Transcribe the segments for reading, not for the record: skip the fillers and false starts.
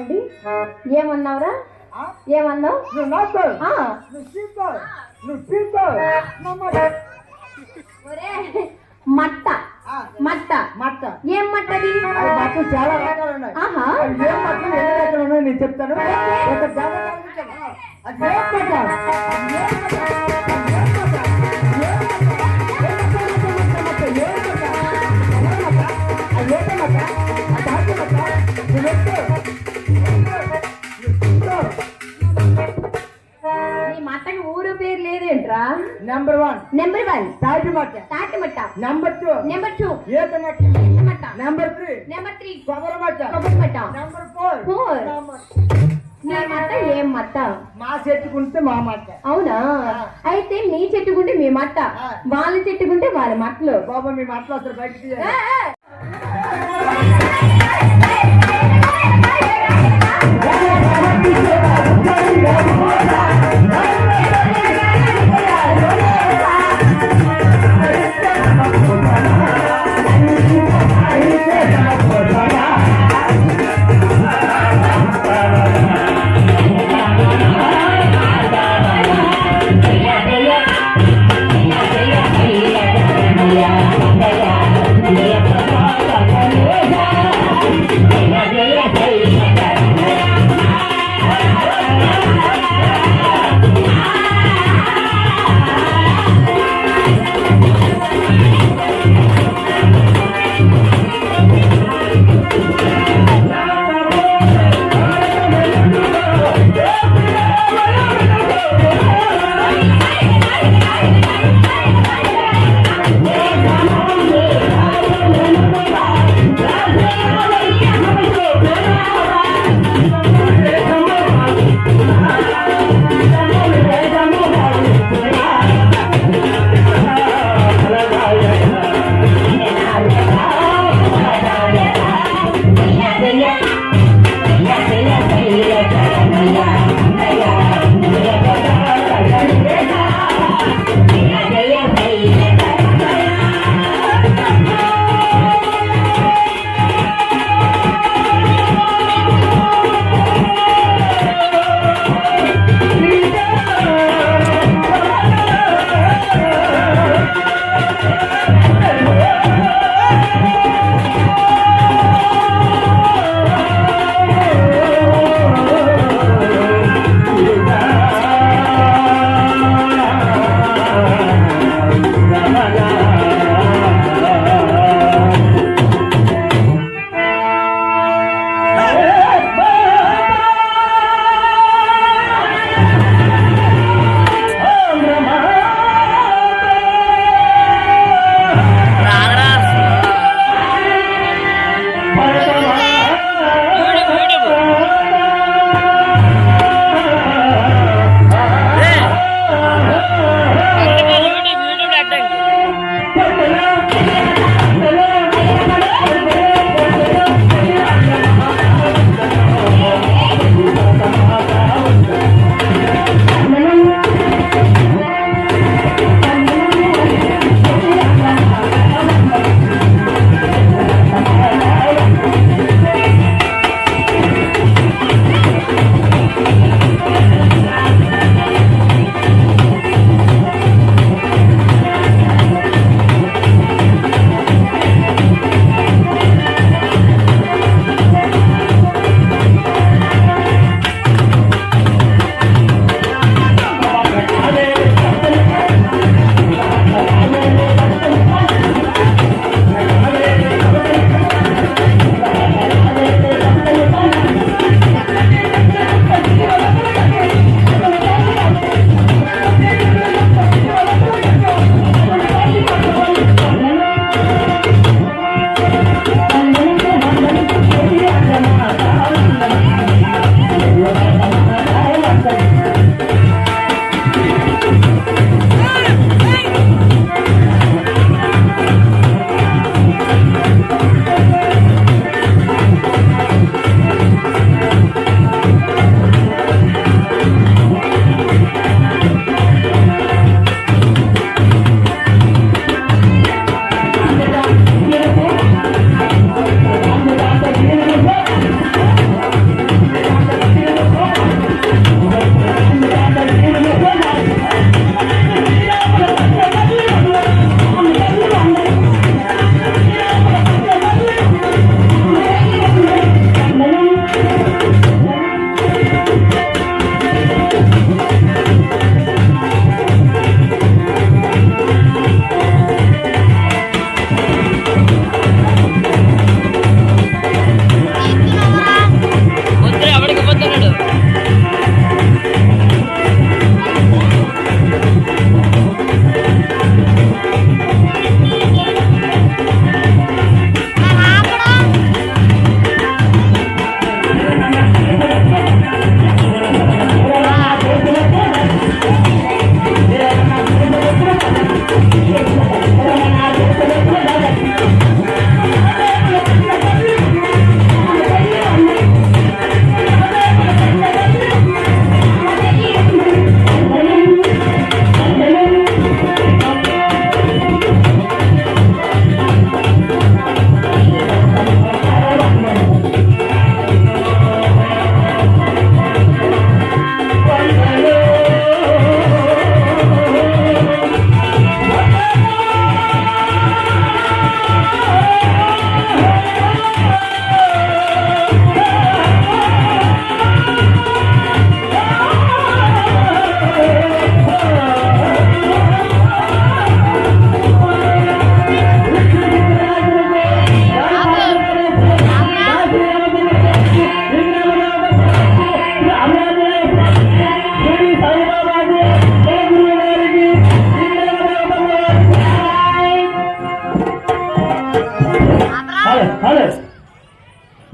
ఏంటి ఏమన్నావురా? ఏమన్నావు? మట్ట మట్ట మట్ట ఏం మట్టది? మట్టలు చాలా రకాలు ఉన్నాయి. ఏం మట్టలు ఎన్ని రకాలు ఉన్నాయో నేను చెప్తాను. ఒక మట్టకి ఊరు పేరు లేదేంట్రా? నెంబర్ 1 తాటి మట్ట. నెంబర్ 2 ఈత మట్ట. నెంబర్ 3 కొబ్బరి మట్ట. నెంబర్ 4 నీ మట్ట ఏం మట్ట? మా చెట్టుకుంటే మా మట్ట. అవునా? అయితే మీ చెట్టుకుంటే మీ మట్ట, వాళ్ళ చెట్టుకుంటే వాళ్ళ మట్టలు. బాబా మీ మట్టలు అసలు బయటికి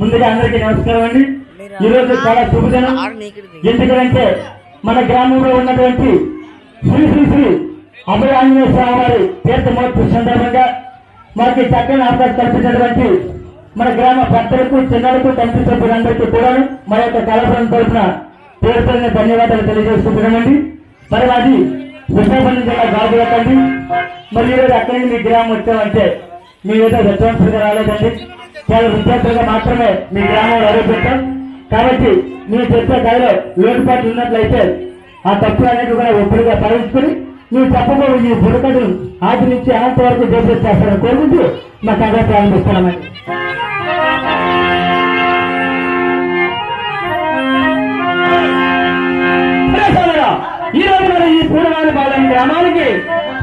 ముందుగా అందరికీ నమస్కారం అండి. ఈ రోజు చాలా శుభదినం. ఎందుకంటే మన గ్రామంలో ఉన్నటువంటి శ్రీ శ్రీ శ్రీ అభయ ఆంజనేయ స్వామి వారి తీర్థ మహోత్సవం సందర్భంగా మనకి చక్కని అవకాశం కల్పించినటువంటి మన గ్రామ పెద్దలకు చిన్నలకు కమిటీ సభ్యులందరికీ కూడా మన యొక్క కళాశాల తరఫున పేరుపడిన ధన్యవాదాలు తెలియజేసుకుంటున్నామండి. మరి అది విశాఖపట్నం జిల్లా గాజులకండి. మరి ఈరోజు అక్కడి నుంచి మీ గ్రామం వచ్చామంటే మీ ఏదో రెస్పాన్సిబుల్గా రాలేదండి. చాలా విద్యార్థులుగా మాత్రమే మీ గ్రామంలో అడుగుపెట్టాం. కాబట్టి మీరు చెప్పే కథలో లోటుపాట్లు ఉన్నట్లయితే ఆ తప్పులు అనేది కూడా ఒప్పుడుగా పరిగణించుకుని మీరు చెప్పబోయే ఈ బుడకడు ఆది నుంచి అనంత వరకు దేశం చేస్తారని కోరుకుంటూ మా కథ ప్రారంభిస్తున్నామండి. ఈ రోజు మన ఈ పూర్వానిపాలెం గ్రామానికి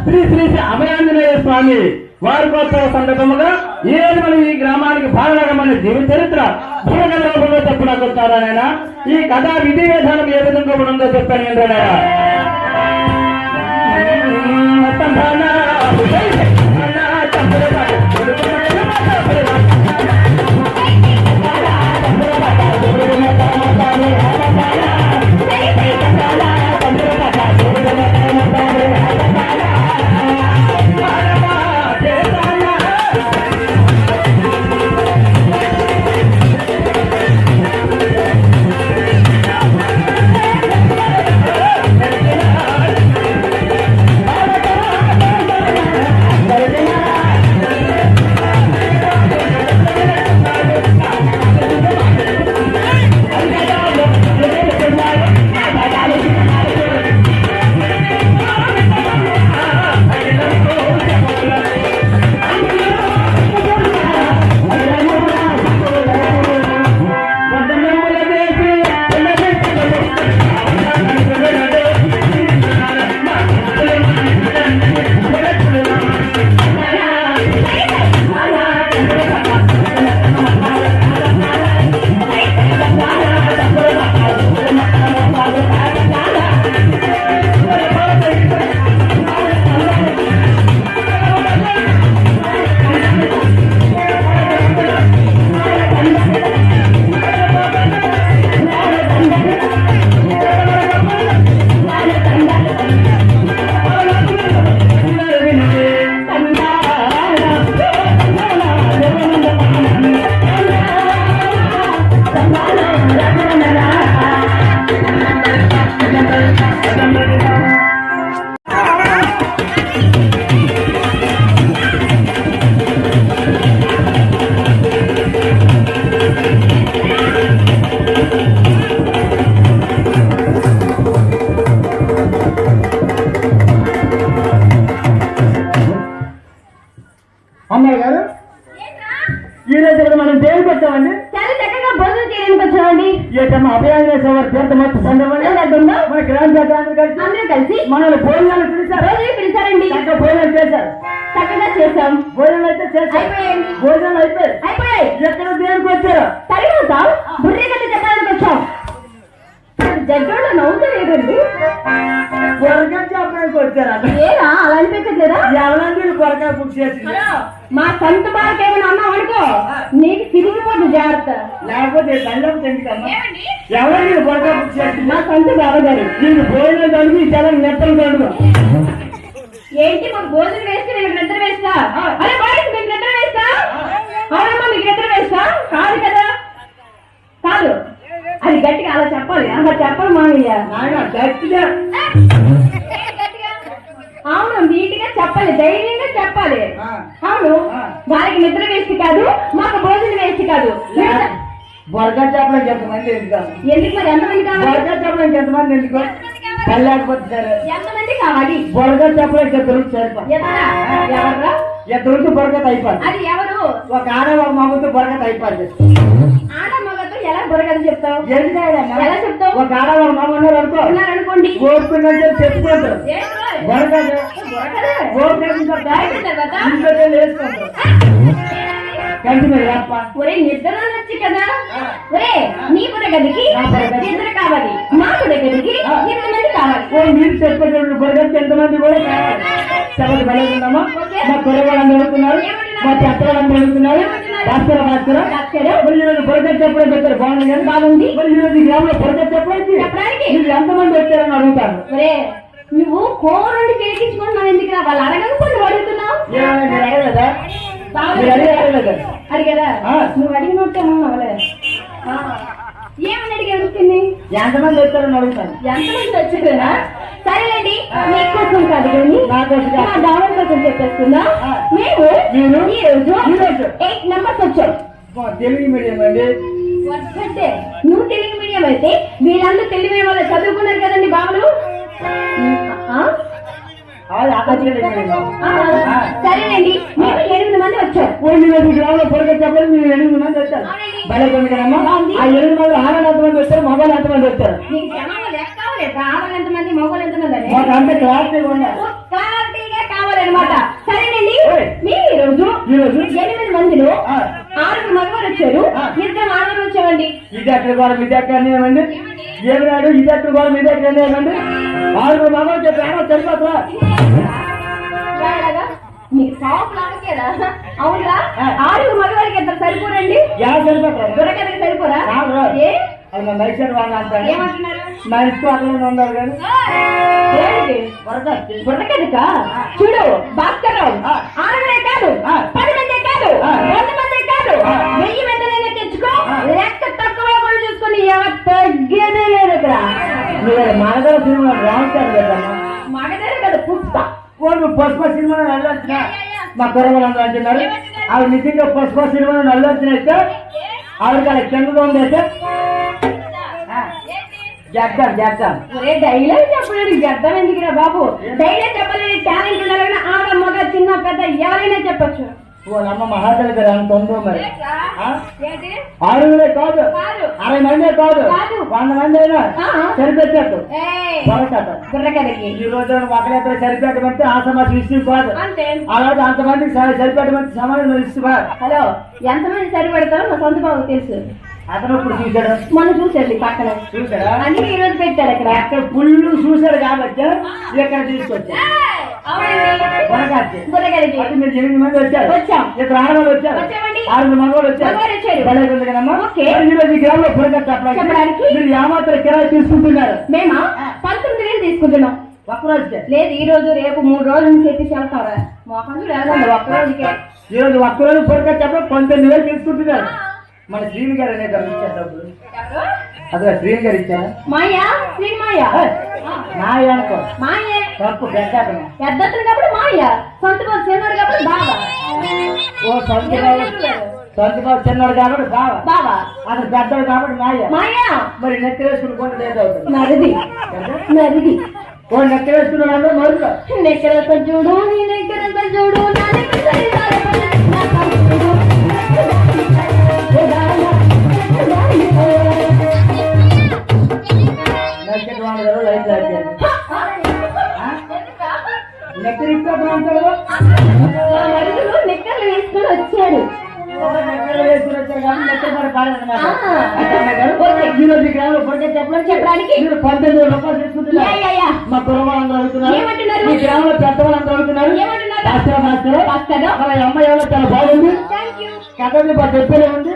శ్రీ శ్రీ శ్రీ అభయాంజనేయ స్వామి వార్షికోత్సవ సందర్భంగా ఈ రోజు మనం ఈ గ్రామానికి బాలనగా మన జీవిత చరిత్ర బుడగల రూపంలో చెప్పునకొస్తారనైనా ఈ కథా విధి విధానం ఏ విధంగా ఉందో చెప్పాను ఏంటనైనా అమ్మాయి గారు ఈ రోజు మనం దేనికి వచ్చామండి? చాలా చక్కగా భోజనం చేయడానికి వచ్చామండి. ఏటమ్మా అభయాంజనేయ స్వామి తీర్థ మహోత్సవ సందర్భంగా మన గ్రామ ప్రజలందరూ కలిసి మనల్ని భోజనాలు పిలిచారు. పిలిచారండి. చక్కగా భోజనం చేశారు. చక్కగా చేశాం. భోజనం అయితే చేశారు. భోజనాలు అయిపోయాయి. ఎక్కడ దేనికి వచ్చారు? తర్వాత బుర్రీ కథ చెప్పడానికి వచ్చాం. జడ్జోళ్ళు నవ్వుతలేదండి. బొరకాయ చెప్పడానికి వచ్చారా? ఏరా అలా అనిపించట్లేదా? ఎవరండి బొరకాయ బుక్ చేసి మా సొంత బాలకి ఏమైనా అన్నావు అనుకో నీకు తిరిగిపోదు జాగ్రత్త. లేకపోతే దండం ఎందుకమ్మా? ఎవరండి బొరకాయ బుక్ చేసి? మా సొంత బావగారు. నీకు భోజనం దానికి చాలా నెత్తలు దండు. ఏంటి మాకు భోజనం వేస్తే మీకు నిద్ర వేస్తా? అరే బాయ్స్ మీకు నిద్ర వేస్తా? అవునమ్మా మీకు నిద్ర వేస్తా? కాదు కదా, కాదు. అది గట్టిగా అలా చెప్పాలి. అలా చెప్పాలి మామయ్య. గట్టిగా అవును నీట్గా చెప్పాలి, ధైర్యంగా చెప్పాలి. అవును వాళ్ళకి నిద్ర వేస్ట్ కాదు, మాకు భోజనం వేస్ట్ కాదు. బొరకాయ చెప్పడానికి ఎంతమంది ఎందుకు? ఎందుకు మరి ఎంతమంది కావాలి? బొరకాయ చెప్పడానికి ఎంతమంది ఎందుకు? వెళ్ళకపోతే సరే ఎంతమంది కావాలి? బొరకాయ చెప్పడానికి ఇద్దరు సరిపో. ఎవర్రా? ఇద్దరికి బొరకాయ అయిపోయింది. అది ఎవరు? ఒక ఆడ ఒక మగతో బొరకాయ అయిపోయింది. ఆడ మగతో ఎలా బొరకని చెప్తావు? ఎందుకమ్మా? ఎలా చెప్తావు? ఒక ఆడ ఒక మగ ఉన్నారు అనుకో, ఉన్నారనుకోండి, ఓర్పుందని చెప్పుకుంటారు. బొరకాయ ఒరే నిద్ర వచ్చి కదా. ఒరే నీకు గదికి ఇద్దరు కావాలి, మా కూడా గదికి 20 మంది కావాలి. ఓ మీరు చెప్పేటప్పుడు బుర్రగట్టి ఎంతమంది కూడా కావాలి. చెప్పండి బయలుదేరమ్మా. మా కుర్రవాళ్ళని అడుగుతున్నారు, మా చెత్తవాళ్ళని అడుగుతున్నారు. మరి ఈరోజు బుర్రగట్టి చెప్పడం పెట్టారు బాగుంది కానీ బాగుంది. మరి ఈరోజు ఈ గ్రామంలో బుర్రగట్టి చెప్పడానికి మీరు ఎంతమంది వచ్చారని అడుగుతాను. నువ్వు కోరుని కేకించుకుంటున్నావు ఎందుకురా? వాళ్ళు అడగకపోతే అడుగుతున్నావు. మీరు అడగలేదా? అడిగారా? నువ్వు అడిగినట్టే ఏమని అడిగి అడుగుతుంది? ఎంతమంది వచ్చారని అడుగుతాను. ఎంతమంది వచ్చారా? సరేలేండి, మీకోసం కాదు కానీ మా దావన్ కోసం చెప్పేస్తున్నా. మేము ఈ రోజు 8 మెంబర్స్ వచ్చాం. తెలుగు మీడియం అండి. అంటే నువ్వు తెలుగు మీడియం అయితే వీళ్ళందరూ తెలుగు మీడియం వాళ్ళు చదువుకున్నారు కదండి బాబులు. సరేనండి, మేము 8 మంది వచ్చాం. గ్రామంలో పొరగా చెప్పాలి. మీరు 8 మంది వచ్చారు. బయలుదేరి కదమ్మా. ఆ 8 మంది ఆడలు ఎంతమంది వచ్చారు, మగవాళ్ళు ఎంతమంది వచ్చారు? నీకు జనాలు లెక్క కావాలి. ఆడలు ఎంతమంది, మగవాళ్ళు ఎంతమంది అని అంత క్లారిటీగా క్లారిటీగా కావాలన్నమాట. సరేనండి, మేము ఈ రోజు 8 మందిలో 6 మగవాళ్ళు వచ్చారు, 2 ఆడవాళ్ళు వచ్చామండి. విద్యార్థులు కూడా విద్యార్థి ఏమండి? ఏమినాడు విద్యార్థులు కూడా విద్యార్థి ఏమండి? 6 మగవాళ్ళు చెప్పారు సరిపోతా. నీకు షాప్ లాగేదా? అవునురా, 6 మగవాళ్ళకి ఎంత సరిపోరండి? దొరకదకి సరిపోరా? ఏమంటున్నారు? బుర్రకదికా? చూడు భాస్కర్రావు, 6 కాదు, 10 మంది కాదు, 100 మంది కాదు, 1000 మందినైనా తెచ్చుకో. లెక్క తక్కువ కూడా చూసుకొని ఎవరు తగ్గేదే లేదు ఇక్కడ. మగధర సినిమా రావుతారు కదమ్మా. మగధర కదా, పుష్ప. పుష్ప సినిమా నల్లొచ్చిన మా కుర్రవాళ్ళు అంటున్నారు. ఆవిడ నిజంగా పుష్ప సినిమా నల్లొచ్చిన అయితే ఆవిడకి అలా కింద ఉందైతే చేద్దాం. డైలాగ్ చెప్పలేదు, గడ్డం ఎందుకురా బాబు? డైలాగ్ చెప్పలేదు, టాలెంట్ ఉండాలి కానీ ఆడ మగ చిన్న పెద్ద ఎవరైనా చెప్పచ్చు. వాళ్ళమ్మ మహాదేవి గారు అంత ఉందో మరి. 6 కాదు, 60 మంది కాదు, 100 మంది అయినా సరిపెట్టాడు. బుర్రకథకి ఈ రోజు ఒకరిద్దరు సరిపెట్టమంటే ఆ సమాజం ఇష్టం కాదు. అలాగే అంతమందికి సరిపెట్టమంటే సమాజం ఇష్టం కాదు. హలో, ఎంతమంది సరిపెడతారో మా సొంత బాబు తెలుసు. అతను ఇప్పుడు చూశాడు, మనం చూసాడు పక్కన చూసాడా అని ఈ రోజు పెట్టాడు. అక్కడ పుల్లు చూశాడు కాబట్టి ఇక్కడ తీసుకొచ్చాడు. మీరు 8 మంది వచ్చారు, ఇక్కడ ఆడవాళ్ళు వచ్చారు, 6 మగవాళ్ళు వచ్చారు. ఈ రోజు ఈ గ్రామంలో చెప్పడానికి మీరు ఏమాత్రం కిరాయి తీసుకుంటున్నారు? మేమా 19,000 తీసుకుంటున్నాం. ఒక్కరోజుకే లేదు, ఈ రోజు రేపు 3 రోజుల నుంచి చెప్పేసి వెళ్తారా? మొహం లేదండి, ఒక్కరోజుకే. ఈ రోజు ఒక్కరోజు పొరగా చెప్పడం 19,000 తీసుకుంటున్నారు. మన శ్రీని గారు అనే గారు ఇచ్చారు డబ్బులు. అదే శ్రీని గారు ఇచ్చారా? మాయా, శ్రీని మాయా. మాయ అనుకో, మాయే తప్పు. పెద్దతను కాబట్టి మాయా, సొంత బాబు చిన్నవాడు కాబట్టి బాబా. ఓ సొంత బాబు చిన్నవాడు కాబట్టి బాబా, అతను పెద్దవాడు కాబట్టి మాయా. మరి నెత్తి వేసుకుని కొండ లేదవుతుంది. నరిది ఓ నెత్తి వేసుకున్నాడు అందరూ మరుగు. నెక్కరంత చూడు, నీ నెక్కరంత చూడు, నా నెక్కర్లు వేసుకుని వచ్చాడు. చెప్పడానికి 19,000 రూపాయలు తీసుకుంటున్నారు. మా కుర్రవాళ్ళందరూ అడుగుతున్నారు, ఈ గ్రామంలో పెద్దవాళ్ళందరూ అడుగుతున్నారు. అమ్మాయి ఎవరో చాలా బాగుంది, కథ చెప్పేలా ఉంది.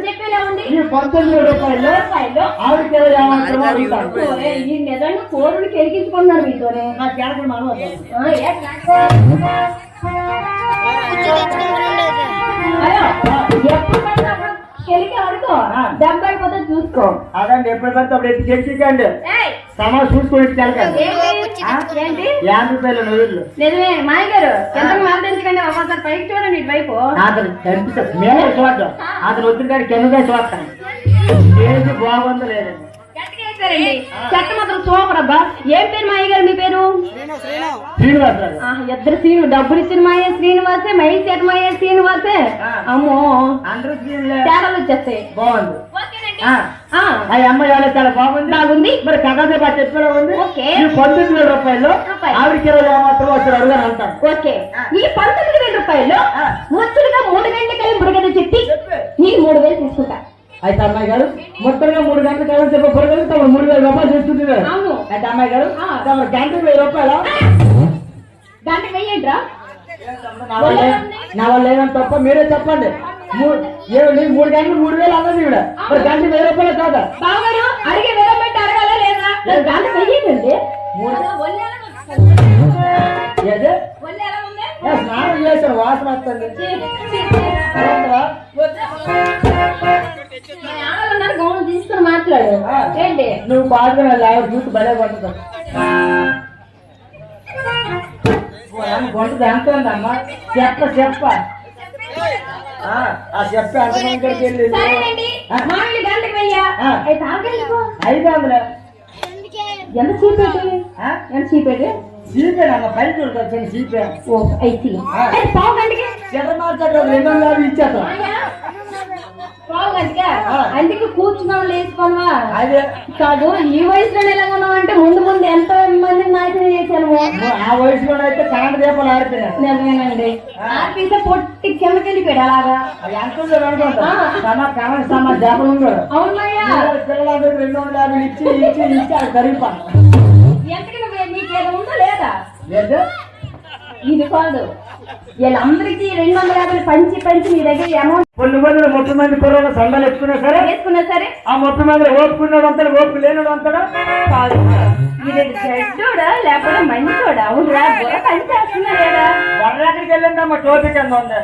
ఈ 19,000 రూపాయలు ఆవిడకి నిజంగా కోరుని కెలిగించుకున్నాను మీతోనే. నా క్యారెక్టర్ మనం ఎప్పుడు పడినప్పుడు కెలికి ఆడుకో, దెబ్బ అయిపోతే చూసుకో. అదండి, ఎప్పుడు పడితే అప్పుడు ఎత్తి చెక్కించండి. సమాజ్ చూసుకొని వెళ్ళకండి. 50 రూపాయలు నవ్వులు. నిజమే మాయ గారు, ఎంత మాట్లాడించకండి. ఒకసారి పైకి చూడండి ఇటువైపు. అతను మేమే చూద్దాం, అతను వచ్చిన కానీ కింద చూస్తాను. ఏది బాగుందో లేదండి. చెట్ట మాత్రం సూపర్ అబ్బా. ఏం పేరు మాయ గారు మీ పేరు? శ్రీనివాసరావు. ఇద్దరు శ్రీను, డబ్బులు ఇచ్చిన మాయ శ్రీనివాసే, మై చెట్టు మాయ శ్రీనివాసే. అమ్మో, అందరూ తేడాలు వచ్చేస్తాయి. బాగుంది. అమ్మాయి వాళ్ళ చాలా బాగుంది. మరి కథ చెప్పడం ఉంది. 19,000 రూపాయలు ఆవిడకి 20 మాత్రం వచ్చారు అడుగుని అంటాను. ఓకే, ఈ 19,000 రూపాయలు ముచ్చులుగా 3 గంటలకి బుడగద చెప్పి నేను 3,000 తీసుకుంటా. అయితే అమ్మాయి గారు మొత్తంగా 3 గంటల కాలం చెప్పి కొరగలిగితే 3,000 రూపాయలు చేస్తుంటున్నారు. అవును. అయితే అమ్మాయి గారు తమ గంటకు 1000 రూపాయలు గంటకు వెయ్యేంట్రా? నా వల్ల ఏమైనా తప్ప మీరే చెప్పండి. 3 గంటలు 3,000 అన్నది ఇవిడ మరి గంటకు 1000 రూపాయలు కాదా? బావగారు అడిగే విధంగా అడగాలా లేదా? గంట వెయ్యేంటండి. ఏదే? స్నానం చేశాను వాసన వస్తుంది. గౌను తీసుకుని మాట్లాడు ఏంటి? నువ్వు బాగా లేవు చూసి భలే పడుతుంది. వంట ఎంత ఉందమ్మా? చెప్ప ఆ చెప్ప అంతమందికి వెళ్ళి సరేనండి మామిడి గంటకు వెయ్యా. అయితే ఆగలిపో. 500 ఎంత చీపేటి? ఎంత చీపేటి? చీపేనమ్మా పైన చూడవచ్చు చీపే. ఓ అయితే పావు గంటకి చెడ్డ 200 ఇచ్చేస్తాం. పావు గంటగా అందుకే కూర్చున్నావు లేచుకోనవా? అదే కాదు ఈ వయసులో ఎలా ఉన్నావు అంటే ముందు ఎంతో మంది నాశనం చేశాను. ఆ వయసులో అయితే కరెంట్ దీపాలు ఆడిపోయాను. నిజమేనండి. ఆర్పిస్తే పొట్టి కిందకెళ్ళిపోయాడు అలాగా. ఎంత ఉందో అనుకుంటా కరెంట్ సామాన్ చేపలు ఉన్నాడు. అవునయ్యా. పిల్లలందరూ 250 ఇచ్చి అది కరిగిపోను. ఎంతకి నీకేదో ఉందో లేదా? లేదు ఇది కాదు వీళ్ళందరికీ 250 పంచి మీ దగ్గర అమౌంట్ కొన్ని 30 మంది కుర్రోళ్ళు సందాలు వేసుకున్నా సరే ఆ 30 మంది ఓపుకున్నాడు అంటాడు, ఓపు లేనాడు అంటాడు. కాదు ఇది చెడ్డోడా లేకపోతే మంచోడా? అవునురా బుర్ర పని చేస్తున్నా లేదా? వరలాంటికి వెళ్ళిందమ్మా టోపీ కింద ఉంది.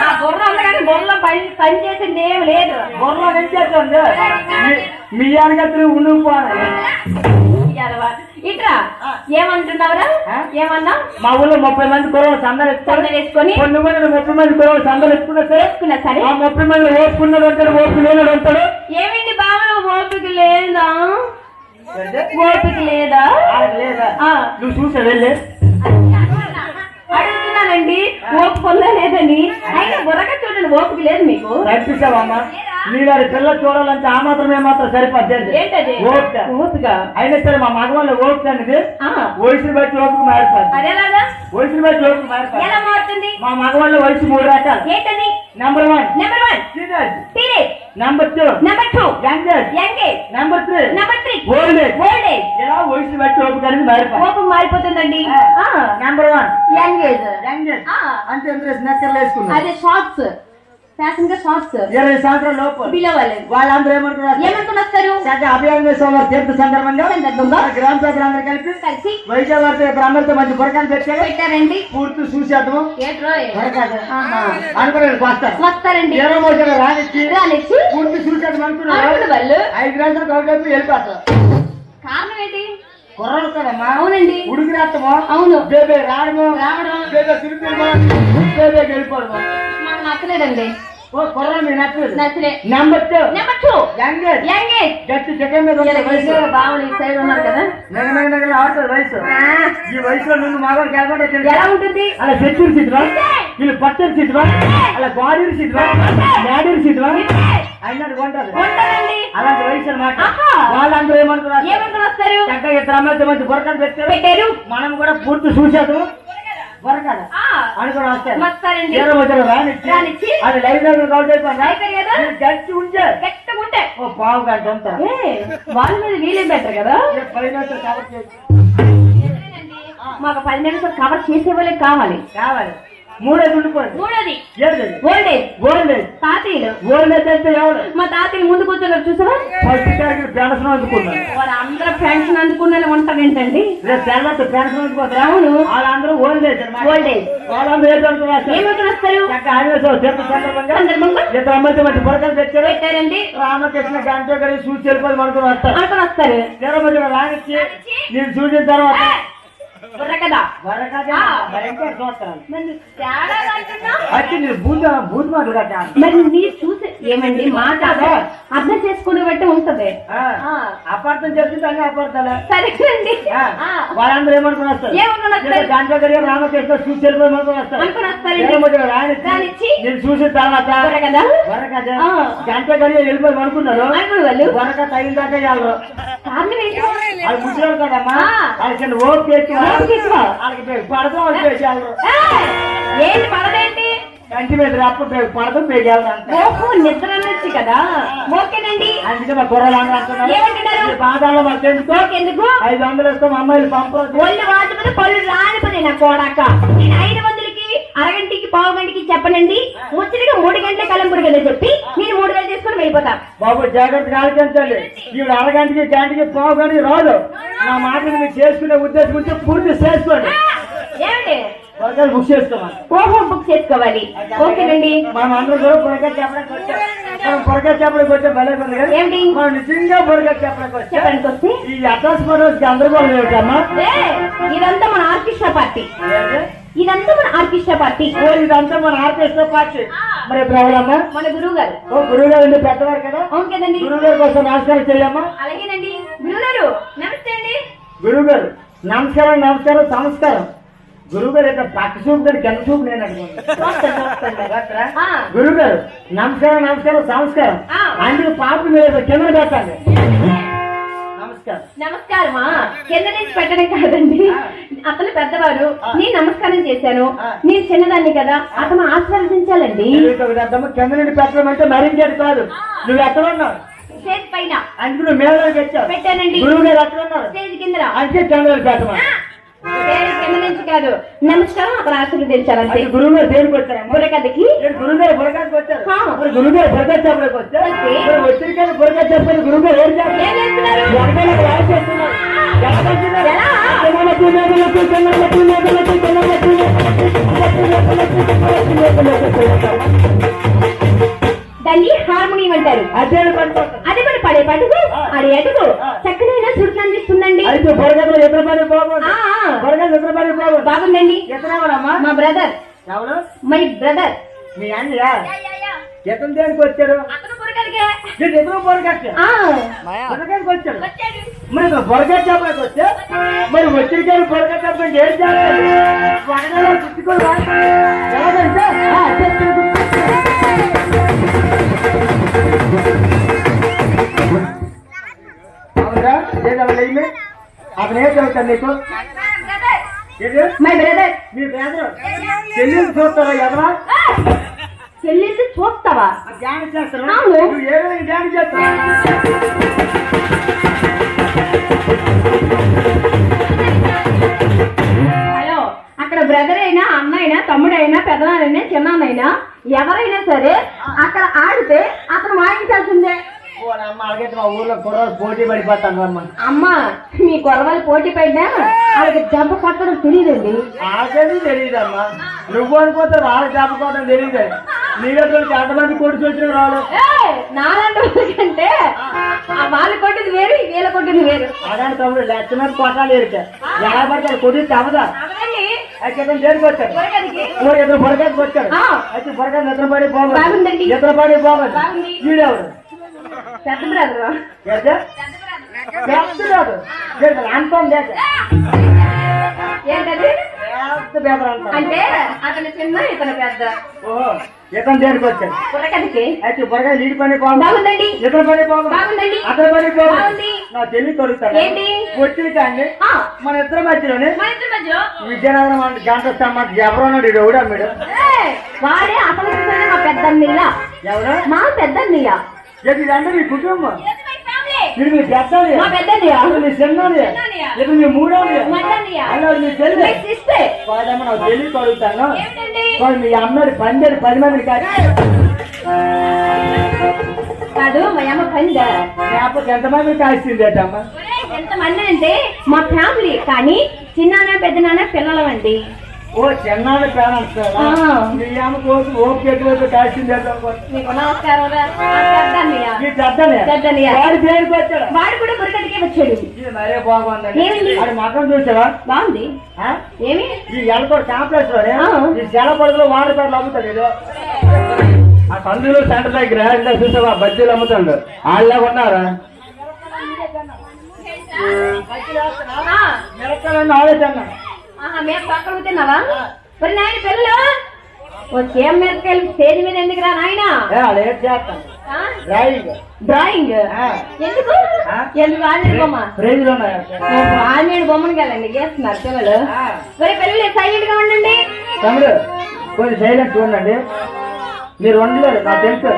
ఆ బుర్ర ఉంది కానీ బుర్రలో పని చేసింది ఏమి లేదు. బుర్రలో ఏం చేస్తుంది? మీ అనగత్తులు ఉండిపోవాలి. ఇట్రా ఏమంటున్నావురా? ఏమన్నా? మా ఊళ్ళో 30 మంది కుర్రోళ్ళు సందాలు వేసుకొని కొన్ని 30 మంది కుర్రోళ్ళు సందాలు వేసుకున్నా సరే ఆ 30 మంది ఓపుకున్నాడు అంటాడు, ఓపు లేనాడు అంటాడు. ఏమైంది బావన ఓపిక లేదా? ఓపిక లేదా? నువ్వు చూసా వెళ్ళి అడుగుతున్నానండి ఓపుకుందా లేదని. అయినా బుర్రగా చూడండి ఓపిక లేదు మీకు. కనిపిస్తావమ్మా నీలాంటి పిల్ల చూడాలంటే ఆ మాత్రం సరిపోద్ది. ఏంటది ఓపిక? అయినా సరే మా మగవాళ్ళు ఓపిక అనేది వయసుని బట్టి ఓపిక మారిపోతుంది. అదేలాగా వయసుని బట్టి ఓపిక మారిపోతుంది. ఎలా మారుతుంది? మా మగవాళ్ళ వయసు 3 రకాలు. ఏంటది? Number 1 teenage, number 2 young age, number 3 old age. ఇలా వయసుని బట్టి ఓపిక అనేది మారిపోతుంది. ఓపిక మారిపోతుందండి. నెంబర్ 1 యంగ్ ఏజ్ అంటే నెక్కర్లు వేసుకున్నారు. అదే షార్ట్స్ ఫ్యాషన్ గా షార్ట్స్ 20 సంవత్సరాల లోపు పిలవాలి. వాళ్ళందరూ ఏమనుకుని వస్తారు? అభియాన తీర్థ సందర్భంగా గ్రామ సభ్యులందరూ కలిసి వైద్యవారితో బ్రాహ్మణులతో మంచి బురకాలు పెట్టారండి. పూర్తి చూసేద్దాము అనుకుని వస్తారండి. రానిచ్చి పూర్తి చూసేద్దాం అనుకున్నారు. వాళ్ళు 5 గంటల గౌరవ వెళ్ళిపోతారు. కారణం ఏంటి? కుర్రలు కదమ్మా. అవునండి. ఉడికి రాస్తామో అవును బేబే రావడము బేబే తిరిగి బేబే వెళ్ళిపోవడము మాకు నచ్చలేదండి. కుర్రలు మీకు నచ్చలేదు. నచ్చలే. నెంబర్ 2 యంగ్ ఏజ్ గట్టి జగన్ మీద వయసు బావులు ఈ సైడ్ ఉన్నారు కదా నగ ఆడుతుంది వయసు. ఈ వయసులో నువ్వు మగవాళ్ళు కేబట్టి ఎలా ఉంటుంది? అలా చెట్టూరు సిద్ధం, వీళ్ళు పచ్చడి సిద్ధం, అలా గోడూరు సిద్ధం, మేడూరు సిద్ధం అయినట్టు కొంటారు. అలాంటి వయసు అన్నమాట. వాళ్ళందరూ ఏమనుకున్నారు? వస్తారు చక్కగా 2 అమ్మాయితో మంచి బురకాలు పెట్టారు. మనం కూడా పూర్తి చూసేద్దాం బురకాలు అనుకుని వస్తారు. రానిచ్చి అది లైబ్రరీ కౌంట్ అయిపోయింది. గట్టి ఉంటే ఓ పావు గంట ఉంటారు. వాళ్ళ మీద వీలే బెటర్ కదా. 10 నిమిషాలు కవర్ మాకు 10 నిమిషాలు కవర్ చేసే వాళ్ళే కావాలి. మూడోది ఉండిపోయింది. ఓల్డ్ ఏజ్ తాతయ్యలు. ఓల్డ్ ఏజ్ అంటే ఎవరు? మా తాతయ్యలు ముందు కూర్చున్నారు చూసావా? ఫస్ట్ తారీఖు పెన్షన్ అందుకున్నారు. వాళ్ళు అందరూ పెన్షన్ అందుకున్న ఉంటారు ఏంటండి? తెల్లతో పెన్షన్ అందుకోతారు. అవును వాళ్ళందరూ ఓల్డ్ ఏజ్ వాళ్ళందరూ ఏమనుకుని వస్తారు? సందర్భంగా 2 అమ్మాయితో మంచి బురకలు పెట్టారండి. రామకృష్ణ గంట కలిసి చూసి వెళ్ళిపోయి అనుకుని వస్తారు. రానిచ్చి నేను చూసిన తర్వాత కదా మరి మీరు చూసి ఏమండి మాట అర్థం చేసుకునే బట్టి ఉంటది. అపార్థం చేస్తుంటే అపార్థాలు సరేనండి. వాళ్ళందరూ ఏమనుకుని వస్తారు? గంట గడియ రామకృష్ణ చూసి వెళ్ళిపోయి అనుకుని వస్తారు. నేను చూసిన తర్వాత గంట గడియ వెళ్ళిపోయి అనుకున్నారు. వరక తగిన దాకా వాళ్ళు ముసలి కదమ్మా వాళ్ళకి ఓపిక ఏంటి పడదేంటి? కంటి మీద రప్ప పడతాం పేగేయాలంట ఓహో నిద్ర అనొచ్చు కదా. ఓకేనండి. అందుకే మా కూరలు అంటున్నారు ఏమంటున్నారు? పాదాలు మాకెందుకు ఎందుకు 500 ఇస్తాం అమ్మాయిలు పంపరు ఒళ్ళు వాటి పళ్ళు రానిపోయి నా కోడాక. నేను 500కి అరగంటికి పావు గంటకి చెప్పనండి. ముచ్చటిగా 3 గంటల కలంపురు కదా చెప్పి నేను 3 వేలు తీసుకొని వెళ్ళిపోతా. బాబు జాగ్రత్తగా ఆలోచించండి. ఈవిడ అరగంటకి గంటకి పావు గంటకి రాదు. నా మాటలు మీరు చేసుకునే ఉద్దేశం ఉంటే పూర్తి చేసుకోండి. ఏమండి బుక్ చేసుకోవాలి. ఓహో బుక్ చేసుకోవాలి. ఓకేనండి. మనం అందరూ పొరగా చెప్పడానికి వచ్చాం. మనం పొరగా చెప్పడానికి వచ్చే భలే ఉంది కదా. ఏమిటి మనం నిజంగా పొరగా చెప్పడానికి వచ్చాం. చెప్పడానికి వస్తే ఈ అడ్రస్ మనకి గందరగోళం ఏమిటమ్మా? ఇదంతా మన ఆర్కెస్ట్రా పార్టీ. ఇదంతా మన ఆర్కెస్ట్రా పార్టీ. ఇదంతా మన ఆర్కెస్ట్రా పార్టీ. మరి ఇప్పుడు ఎవరమ్మా? మన గురువు గారు. ఓ గురువు గారు అండి, పెద్దవారు కదా. అవును కదండి. గురువు గారి కోసం నమస్కారం చేయమ్మా. అలాగేనండి. గురువు గారు నమస్తే అండి. గురువు గారు నమస్కారం. నమస్కారం సంస్కారం. గురువు గారు ఇక్కడ పక్క చూపు గారు కింద చూపు నేను గురువు గారు నమస్కారం. నమస్కారం సంస్కారం. అందుకు పాప మీరు కింద పెట్టండి. నమస్కారం. నమస్కారమా? కింద నుంచి పెట్టడం కాదండి. అతను పెద్దవారు, నేను నమస్కారం చేశాను. నేను చిన్నదాన్ని కదా, అతను ఆశీర్వదించాలండి. కింద నుండి పెట్టడం అంటే మరింకేది కాదు. నువ్వు ఎక్కడ ఉన్నావు? స్టేజ్ పైన. అందుకు నువ్వు మేళ పెట్టావు. పెట్టానండి. గురువు గారు ఎక్కడ ఉన్నారు? స్టేజ్ కింద. అంటే కింద పెట్టమా? కింద నుంచి కాదు, నమస్కారం అతను ఆశీర్వదించాలంటే. గురువు గారు దేనికి వచ్చారు? బుర్రకథకి. గురువు గారు బుర్రకథకి వచ్చారు. గురువు గారు బుర్రకథ చెప్పడానికి వచ్చారు. వచ్చిన బుర్రకథ చెప్పని గురువు గారు ఏం చేస్తున్నారు? దాన్ని హార్మోనియం అంటారు. అది కూడా పడే పటుకు ఆడే అటుకు చక్కనైన సురుకు అందిస్తుందండి. బాగుందండి. మా బ్రదర్. My brother. మీ అన్నయ్య ఎతను దేనికి వచ్చాడు? వచ్చాడు. మరి బొరగా చెప్పడానికి వచ్చా? మరి వచ్చిన బొరగా చెప్పండి ఏం చేస్తారు? చుట్టుకోరు ఎలాగంటే అవునా? అతను ఏం చదువుతాడు నీకు? My brother. మీ బ్రదర్ చెల్లెలు చూస్తారా? ఎదరా చెల్లింది చూస్తావా? ధ్యానం చేస్తారా? అవును. నువ్వు ఏ విధంగా ధ్యానం చేస్తావు? హలో, అక్కడ బ్రదర్ అయినా అన్న అయినా తమ్ముడైనా పెద్దనాన్నైనా చిన్నాన్నైనా ఎవరైనా సరే అక్కడ ఆడితే అతను వాయించాల్సిందే. అలాగే మా ఊర్లో కుర్రాలు పోటీ పడిపోతాను అమ్మ. అమ్మ మీ కుర్రవాళ్ళు పోటీ పడినా వాళ్ళకి దెబ్బ కొట్టడం తెలియదండి. ఆకేది తెలియదమ్మా. నువ్వు అనుకోతే వాళ్ళకి దెబ్బ కొట్టడం తెలియదు. నీ దగ్గర ఎంతమంది కొడుకు వచ్చిన రాళ్ళు నాలంటి వాళ్ళకంటే వాళ్ళు కొట్టింది వేరు, వీళ్ళ కొట్టింది వేరు. అలాంటి తమ్ముడు లక్ష మంది కొట్టాలి ఎరికా ఎలా పడతారు కొట్టి అవదా? అయితే దేనికి వచ్చాడు? ఇద్దరు బొరగాకి వచ్చాడు. అయితే బొరగా నిద్రపడి బాగుందండి. నిద్రపడి బాగుంది. వీడెవడు? పెద్ద బ్రదర్. అంతం ఏంటది? అంటారు అంటే అతను చిన్న ఇతను పెద్ద. ఓహో, ఇతను దేనికి వచ్చాడు? బుర్రకథకి. అయితే బొరగా నీటి పని బాగుందండి. ఇతర పని బాగుందండి. అతని పని బాగుంది. నా చెల్లి కొడుతాడు. ఏంటి? వచ్చిన కానీ మన ఇద్దరు మధ్యలోనే మా ఇద్దరి మధ్యలో విజయనగరం అంటే గంట వస్తామంటే ఎవరన్నాడు? ఇది ఎవడా మీరు? వాడే అసలు మా పెద్ద అన్నయ్య. ఎవరు? మా పెద్ద అన్నయ్య. ఇదంటే మీ కుటుంబం. ఇది మీ పెద్ద మా పెద్ద అన్నయ్య. మీ చిన్నది. ఇది మీ మూడోది. అలా మీ చెల్లి. కాదమ్మా, నాకు చెల్లి కొడుతాను. మీ అమ్మడి 10 మందిని కాదు. మా అమ్మ పందా. లేకపోతే ఎంతమంది కాల్చింది అమ్మా? ఎంతమంది అంటే మా ఫ్యామిలీ, కానీ చిన్నాన్న పెద్దనాన్న పిల్లలమండి. ఓ చిన్నాన్న పేరెంట్స్. మీ అమ్మ కోసం ఓపిక కాల్చింది. మీకు నమస్కారం. వాడి పేరుకి వచ్చాడు. వాడు కూడా బుర్రకథకే వచ్చాడు. ఇది మరే బాగుందండి. అది మతం చూసావా? బాగుంది. ఏమి ఈ ఎలకోడు కాంప్లెక్స్ లోనే ఈ జలపడుగులో వాటర్ పేర్లు అమ్ముతాడు. ఏదో ఆ కందులు సెంటర్ దగ్గర ఇలా చూసావా బజ్జీలు అమ్ముతాడు. వాళ్ళ ఉన్నారా? మిరకాయలు ఆలోచన మేము పక్కన తిన్నావా? మరి నాయన పిల్లలు వచ్చే మిరకాయలు స్టేజ్ మీద ఎందుకు రా నాయన? చేస్తాను డ్రాయింగ్. ఎందుకు? ఎందుకు? ఆంజనేయ బొమ్మ. ఆంజనేయ బొమ్మను కదండి గేస్తున్నారు పిల్లలు. మరి పిల్లలు సైలెంట్ గా ఉండండి. తమ్ముడు కొంచెం సైలెంట్ చూడండి. మీరు వండలేరు నాకు తెలుసు.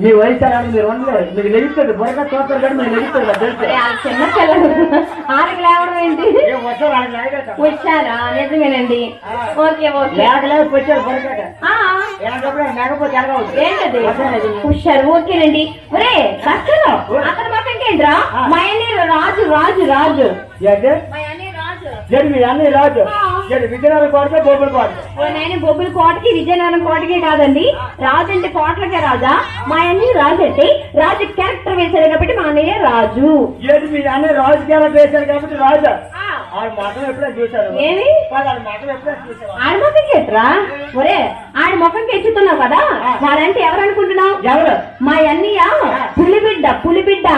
మీ వయసు అలా మీరు వండలేరు. మీకు లెగుతుంది బుర్రగా చూస్తారు కానీ మీరు లెగుతుంది నాకు తెలుసు. చిన్న పిల్లలు ఆరికి లేవడం ఏంటి? వచ్చారా? నిజమేనండి. Okay okay. లేకలేక వచ్చారు బుర్రగా లేకపోతే ఏంటది పుష్యారు? ఓకేనండి. ఒరే బస్సులో అతని పక్కకి ఏంట్రా? మా అన్నయ్య రాజు రాజు రాజు మా అన్నయ్య రాజు. మీ అన్నయ్య రాజు విజయనగరం కోటకే బొబ్బుల కోట. నేను బొబ్బుల కోటకి విజయనగరం కోటకి కాదండి. రాజు అంటే కోటలకే రాజా. మా అన్నయ్య రాజు అంటే రాజు క్యారెక్టర్ వేశారు కాబట్టి మా అన్నయ్య రాజు. మీ అన్నయ్య రాజు క్యారెక్టర్ వేశారు కాబట్టి రాజా. ఆడ మతం ఎప్పుడైనా చూశారు? ఏమి ఆడ మతం ఎప్పుడైనా చూసారు? ఆడ మొక్కకి ఎట్రా? ఒరే ఆడ మొక్కకి ఎచ్చుతున్నావు కదా, వాడంటే ఎవరు అనుకుంటున్నావు? ఎవరు? మా అన్నయ్య పులిబిడ్డ పులిబిడ్డ.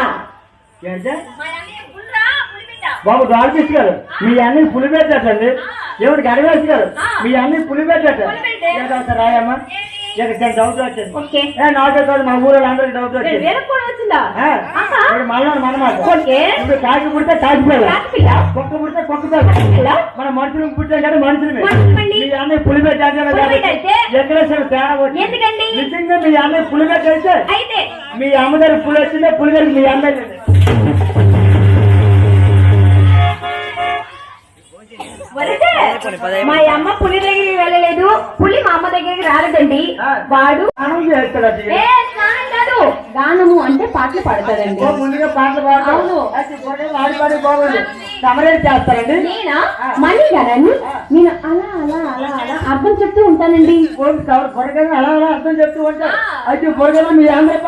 బాబు ద్వారకృష్ణ గారు మీ అన్నయ్య పులి పెట్టండి. ఏమిటి గడవేసి గారు మీ అన్నయ్య పులి పెట్టండి. రాయమ్మా డౌట్ వచ్చింది. నాకే కాదు మా ఊళ్ళో అందరికి డౌట్ వచ్చింది. మనమాట ఇప్పుడు కాకి పుడితే కాకిపోయాలి, కుక్క పుడితే కుక్క పిల్ల. మన మనుషులకు పుట్టాం కానీ మనుషులు. మీ అన్నయ్య పులి పెట్టే ఎక్కడ తేడా వచ్చింది. నిజంగా మీ అన్నయ్య పులి అయితే మీ అమ్మగారి పులి వచ్చిందే, పులి గారికి మీ అన్నయ్య. మా అమ్మ పులి దగ్గరికి వెళ్ళలేదు, పులి మా అమ్మ దగ్గరికి రాలేదండి. వాడు స్నానం కాదు, గానము అంటే పాటలు పాడతాడండి. ముందుగా పాటలు పాడతాను. బాగుంది. సమరేట్ చేస్తారండి. నేనా మళ్ళీ గానని నేను అలా అలా అలా అలా అర్థం చెప్తూ ఉంటానండి. అలా అలా అర్థం చెప్తూ ఉంటారు. అయితే బొరగలో మీ అందరి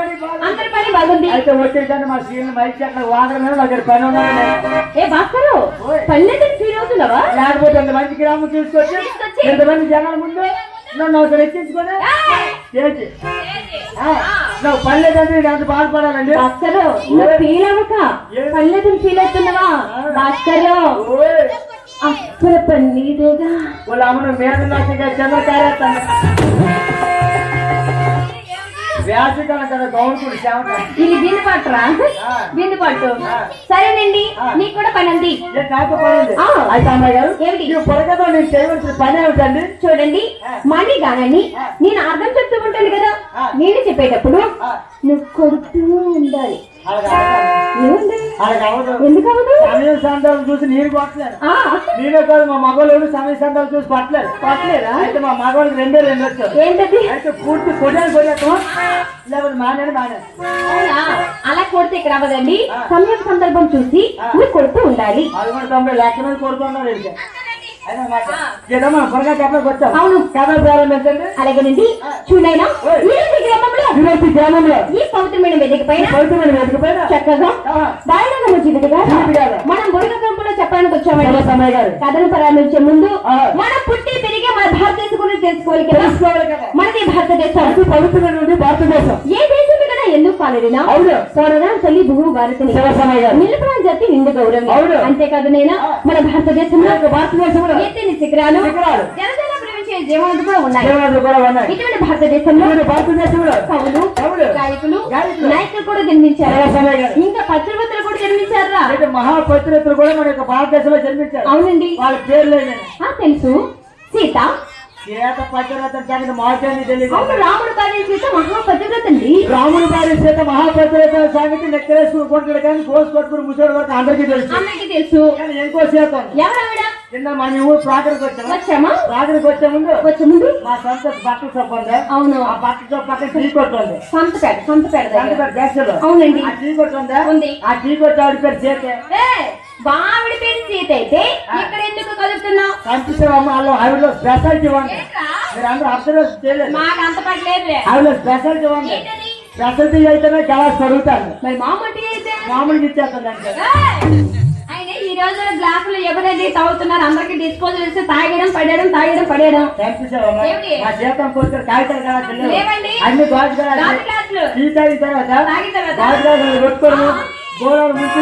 పని బాగుంది. అయితే వచ్చేసాను మా సీన్ మైక్ అక్కడ వాటర్ మీద నాకు పని ఉన్నాను. ఏ భాస్కరు పల్లెటూరు ఫీల్ అవుతున్నావా? లేకపోతే ఎంత మంచి గ్రామం తీసుకొచ్చి ఎంతమంది జనాల ముందు నన్ను ఒకసారి ఎక్కించుకొని నువ్వు పల్లెటూరు నేను అంత బాధపడాలండి. భాస్కరు నువ్వు ఫీల్ అవ్వక పల్లెటూరు ఫీల్ అవుతున్నావా? భాస్కరు అప్పుల పన్నీదేగా వాళ్ళ అమ్మను మీద నాశగా చెందారేస్తాను. వ్యాసకాలం కదా గౌన్పుడు ఇది బిందు పట్టురా, బిందు పట్టు. సరేనండి, నీకు కూడా పని ఉంది. అయితే అమ్మాయి గారు పొరగతో నేను చేయవలసిన పని ఏమిటండి? చూడండి మణి గానని నేను అర్థం చెప్తూ ఉంటాను కదా, నేను చెప్పేటప్పుడు నువ్వు కొడుతూ ఉండాలి. ఎందుకు అవ్వదు? సమయ సంతాలు చూసి నీరు కొట్టలేదు. నేనే కాదు మా మగవాళ్ళు సమయ సంతాలు చూసి పట్టలేదా? అయితే మా మగవాళ్ళకి రెండే వచ్చారు. ఏంటది? అయితే పూర్తి కొట్టాను కొట్టాను లేకపోతే మానే అలా కొడితే ఇక్కడ అవ్వదండి. సమయం సందర్భం చూసి నువ్వు కొడుతూ ఉండాలి. అది కూడా 90 లక్షల మంది కొడుతున్నారు. అవును కథ ప్రారంభించండి. అలాగేనండి. చూడైనా గ్రామంలో ఈ పవిత్రమైన వేదిక పైన చక్కగా దారుణంగా వచ్చిందిగా మనం బురగ గంపులో చెప్పడానికి వచ్చామండి. సమయ గారు కథను ప్రారంభించే ముందు మనం పుట్టి పెరిగి మన భారతదేశం గురించి తెలుసుకోవాలి కదా. మనది భారతదేశం, పవిత్రమైన భారతదేశం. ఏ దేశం కదా ఎందుకు కాలేడినా? అవును పోరగా తల్లి భూమి భారతిని నిలుపున జాతి నిండు గౌరవం. అవును అంతేకాదు నేను మన భారతదేశంలో ఎత్తైన శిఖరాలు జనజన ప్రేమించే జీవనాలు కూడా ఉన్నాయి. ఇటువంటి భారతదేశంలో కవులు గాయకులు నాయకులు కూడా జన్మించారు. ఇంకా పత్రికలు కూడా జన్మించారా? మహాపత్రికలు కూడా మన యొక్క భారతదేశంలో జన్మించారు. అవునండి. వాళ్ళ పేర్లు తెలుసు. సీత రాముడు భార్య సీత మహాపతివ్రత అండి. రాముడు భార్య సీత మహాపతివ్రత సంగతి నెక్కలేసుకుంటాడు కానీ కోసి పట్టుకుని ముసలి వరకు అందరికీ తెలుసు. ఇంకో సీత నిన్న మన ఊరు ప్రాకరికి వచ్చామా? ప్రాకరికి వచ్చే ముందు మా సొంత బట్టల షాప్ ఉంది. అవును ఆ బట్టల షాప్ పక్కన టీ కొట్టు ఉంది. అవునండి. ఆ టీ కొట్టు ఉంది. ఆ టీ కొట్టు ఆవిడ పేరు సీత. బావిడ పేరు సీత అయితే ఇక్కడ ఎందుకు కలుపుతున్నావు? కనిపిస్తావమ్మా వాళ్ళు ఆవిడలో స్పెషాలిటీ ఉంది. మీరు అందరూ అబ్జర్వ్ చేయలేదు. మాకు అంత పట్టలేదు. ఆవిడలో స్పెషాలిటీ ఉంది. స్పెషాలిటీ అయితేనే గ్లాస్ కడుగుతాను. మరి మామూలు అయితే మామూలుగా ఇచ్చేస్తాను. ఆయన ఈ రోజు గ్లాసులు ఎవరైతే తాగుతున్నారు అందరికి డిస్పోజల్ ఇస్తే తాగడం పడేయడం మా జీతం కోసుకొని కాగితాలు కదా అన్ని గ్లాసులు టీ తాగిన తర్వాత పెట్టుకోవడం గోళాలు ముందు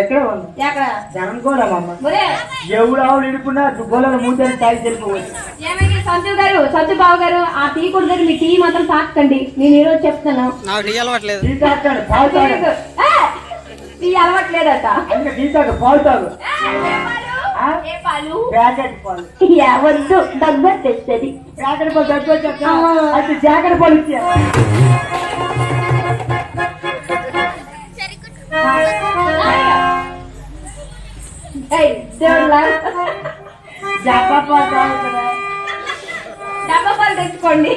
ఎక్కడ ఉంది జనం గోళమమ్మ. ఎవడు ఆవులు ఇడుకున్నా గోళాలు ముందని తాగి వెళ్ళిపోవచ్చు. సత్య బాబు గారు ఆ టీ కొడుతుంది మీ టీ మాత్రం తాకండి. నేను ఈ రోజు చెప్తాను టీ తాకండి పాలు తాగండి. టీ అలవాట్లేదట అందుకే టీ తాగు పాలు తాగు. ఆ? ఏ పాలు ప్యాకెట్ పాలు వద్దు దగ్గర తెస్తుంది ప్యాకెట్ పాలు దగ్గర వచ్చాక ఆ. అయితే జాకెట్ పాలు ఇచ్చా డబ్బా పాలు కావాలి కదా డబ్బా పాలు తెచ్చుకోండి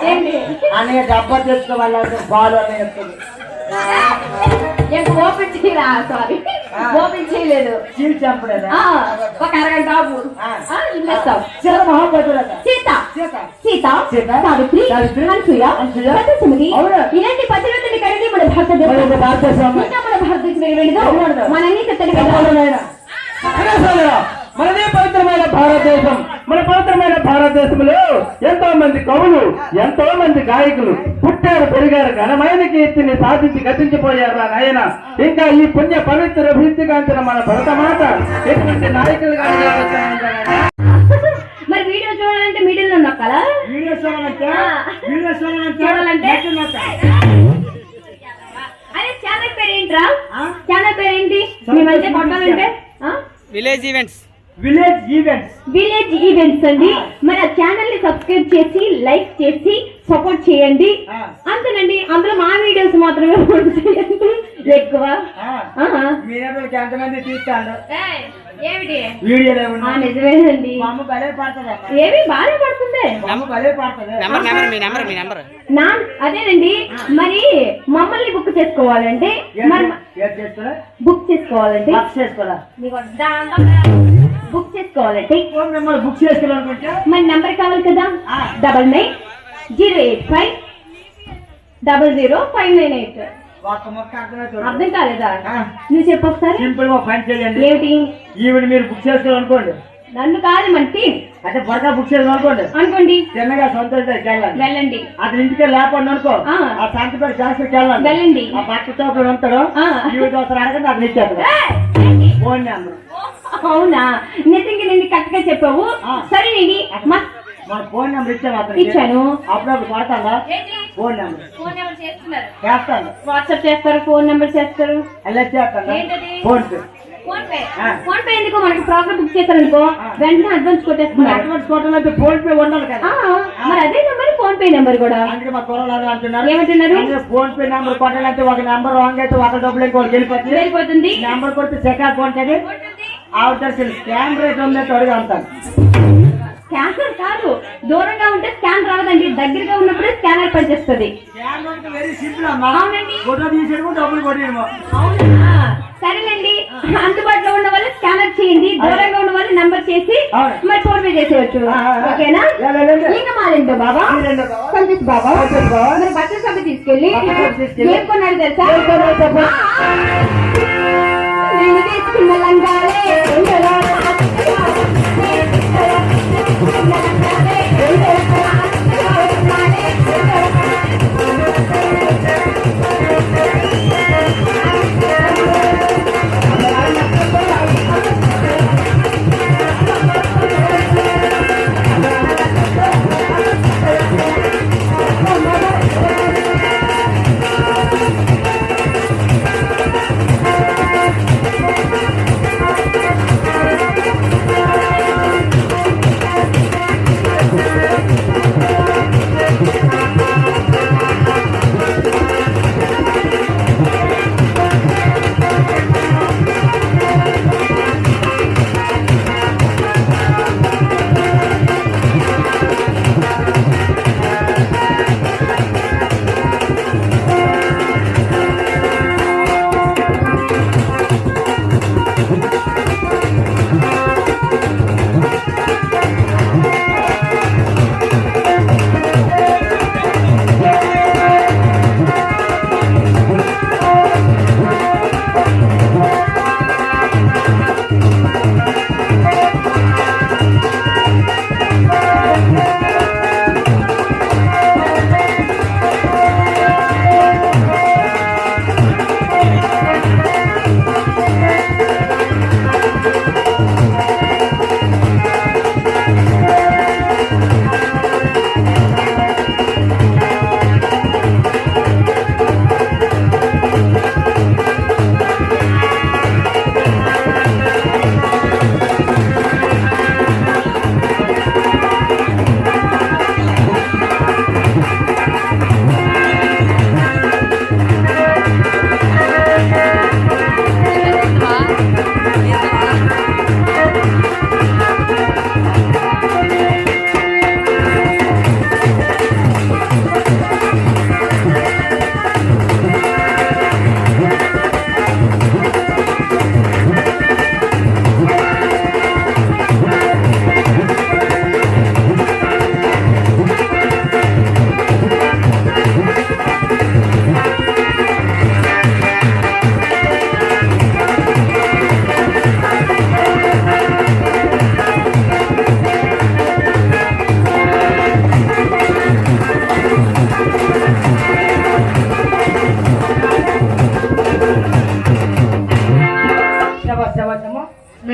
ఏంటి అన్నయ్య డబ్బా తెచ్చుకోవాలి పాలు అని చెప్తుంది నేను ఓపెన్ చేయరా సారీ ఓపెన్ చేయలేదు చీల్ చంపలేదా ఆ, ఒక అరగంట ఆగు. ఆ. ఇల్లేస్తాం చిన్న మహాపతులట సీత సీత సీత సీత, సావిత్రి సావిత్రి, అనసూయ అనసూయ, సత్యసుమతి అవును. ఇలాంటి పతివ్రతని కలిగి మన మన భారతదేశం ఇంకా మన భారతదేశం వెళ్ళదు వెళ్ళదు. మన అన్ని కట్టడి మనదే పవిత్రమైన భారతదేశం. మన పవిత్రమైన భారతదేశంలో ఎంతో మంది కవులు, ఎంతో మంది గాయకులు పుట్టారు, పెరిగారు, ఘనమైన కీర్తిని సాధించి గతించిపోయారు రా నాయన. ఇంకా ఈ పుణ్య పవిత్ర భీతిగాంచిన మన భరతమాత ఎటువంటి నాయకులు మరి వీడియో చూడాలంటే మీడియాలో నొక్కాలా వీడియో చూడాలంటే వీడియో చూడాలంటే? అదే ఛానల్ పేరు ఏంట్రా ఛానల్ పేరు ఏంటి మీ మధ్య కొట్టాలంటే విలేజ్ ఈవెంట్స్ విలేజ్ ఈవెంట్స్ అండి మరి ఆ ఛానల్ ని సబ్స్క్రైబ్ చేసి లైక్ చేసి సపోర్ట్ చేయండి ఆ. అంతేనండి అందులో మా వీడియోస్ మాత్రమే చేయండి ఎక్కువ ఆహా. మీరేళ్ళకి ఎంతమంది తీస్తాడు ఏయ్, ఏమిటి వీడియోలో నిజమేనండి మా అమ్మ భలే పడుతుంది ఏమి బాగా పడుతుంది మా అమ్మ భలే పడుతుంది మీ నెంబర్ నా అదేనండి మరి మమ్మల్ని బుక్ చేసుకోవాలంటే మరి ఏం చేస్తారా బుక్ చేసుకోవాలంటే బుక్ చేసుకోరా మీకు బుక్ చేసుకోవాలంటే మిమ్మల్ని బుక్ చేసుకోవాలనుకుంటే మరి నెంబర్ కావాలి కదా ఆ. 9908500598 ఒక్క మొక్క అర్థమైతే అర్థం కాలేదా ఆ. నువ్వు చెప్పు ఒకసారి సింపుల్ గా పని చేయండి ఏమిటి ఈవిడ మీరు బుక్ చేసుకోవాలనుకోండి నన్ను కాదు మంటి అంటే బొరగా బుక్ చేసుకోవాలనుకోండి అనుకోండి చిన్నగా సంతోషానికి వెళ్ళాలి వెళ్ళండి అతని ఇంటికి లేకపోండి అనుకో ఆ. ఆ సంతపేట శాస్త్రికి వెళ్ళాలి వెళ్ళండి. ఆ పక్క చౌకలో ఉంటాడు ఆ. ఈవిడ ఒకసారి అడగండి అతను ఇచ్చేస్తాడు ఫోన్ నెంబర్ అవునా నిజంగా నేను కరెక్ట్ గా చెప్పావు ఆ. సరేనండి మన ఫోన్ నెంబర్ ఇచ్చాము అతనికి ఇచ్చాను. అప్పుడప్పుడు కొడతాడా ఫోన్ నెంబర్ ఫోన్ నెంబర్ చేస్తున్నారు చేస్తాను వాట్సాప్ చేస్తారు ఫోన్ నెంబర్ చేస్తారు అలా చేస్తాను ఏంటది? ఫోన్ పే ఫోన్ పే ఆ. ఫోన్ పే ఎందుకు మనకి ప్రోగ్రామ్ బుక్ చేశారనుకో ఆ. వెంటనే అడ్వాన్స్ మరి కొట్టేస్తున్నారు అడ్వాన్స్ కొట్టాలంటే ఫోన్ పే ఉండాలి కదా మరి అదే నెంబర్ ఫోన్ పే నెంబర్ కూడా అందుకే మా కుర్రలు అంటున్నారు ఏమంటున్నారు? అందుకే ఫోన్ పే నెంబర్ కొట్టాలంటే ఒక నెంబర్ రాంగ్ అయితే ఒక డబ్బులు ఇంకోటి వెళ్ళిపోతుంది వెళ్ళిపోతుంది నెంబర్ కొడితే సెకండ్ ఫోన్ కదా ఆవిడ స్కాన్ రేట్ ఉందంటే అడుగు అంటాను స్కానర్ కాదు దూరంగా ఉంటే స్కాన్ రావదండి దగ్గరగా ఉన్నప్పుడే స్కానర్ పనిచేస్తుంది స్కాన్ అంటే వెరీ సింపుల్ అమ్మా అవునండి. ఫోటో తీసేయడము డబ్బులు కొట్టేయడము అవునా సరేనండి అందుబాటులో ఉన్న వాళ్ళు స్కానర్ చేయండి దూరంగా ఉన్న వాళ్ళు నంబర్ చేసి అవును. మరి ఫోన్ పే చేసేయచ్చు ఓకేనా వెళ్ళండి. ఇంకా మాలేంటో బాబా మీరేంటో బాబా? సంతోష్ బాబా సంతోష్ బాబా. మరి బట్టల సభ తీసుకెళ్ళి బట్టల సభ తీసుకెళ్ళి ఏం కొన్నాడు తెలుసా ఏం కొన్నాడు చెప్పు. నేను తీసుకున్న లంగాలే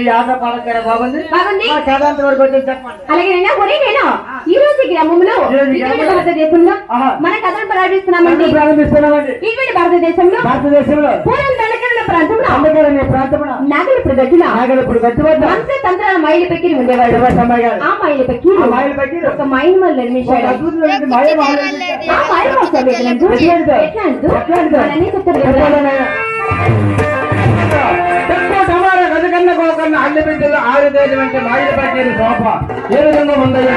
మీ ఆట పాలకర బాగుంది. బాగుంది. మా కథ అంత వరకు వచ్చి చెప్పండి. అలాగేనా ఒరే నేను ఈ రోజు గ్రామంలో ఇటువంటి భారతదేశంలో మన కథను ప్రారంభిస్తున్నామండి. ఇటువంటి భారతదేశంలో పూర్వం దండకరణ ప్రాంతంలో నాగలపుడు గట్టు వద్ద మంత్రతంత్రాల మైలు పెక్కి ఉండేవాడు. ఆ మైలు పెక్కి ఒక మైలు మళ్ళీ నిర్మించాడు. ఆ మైలు మోసాలు ఎట్లా అన్ని బిడ్డలు ఆయుర్వేదం అంటే మాయలు పట్టిన శోభ ఏ విధంగా ఉందంటే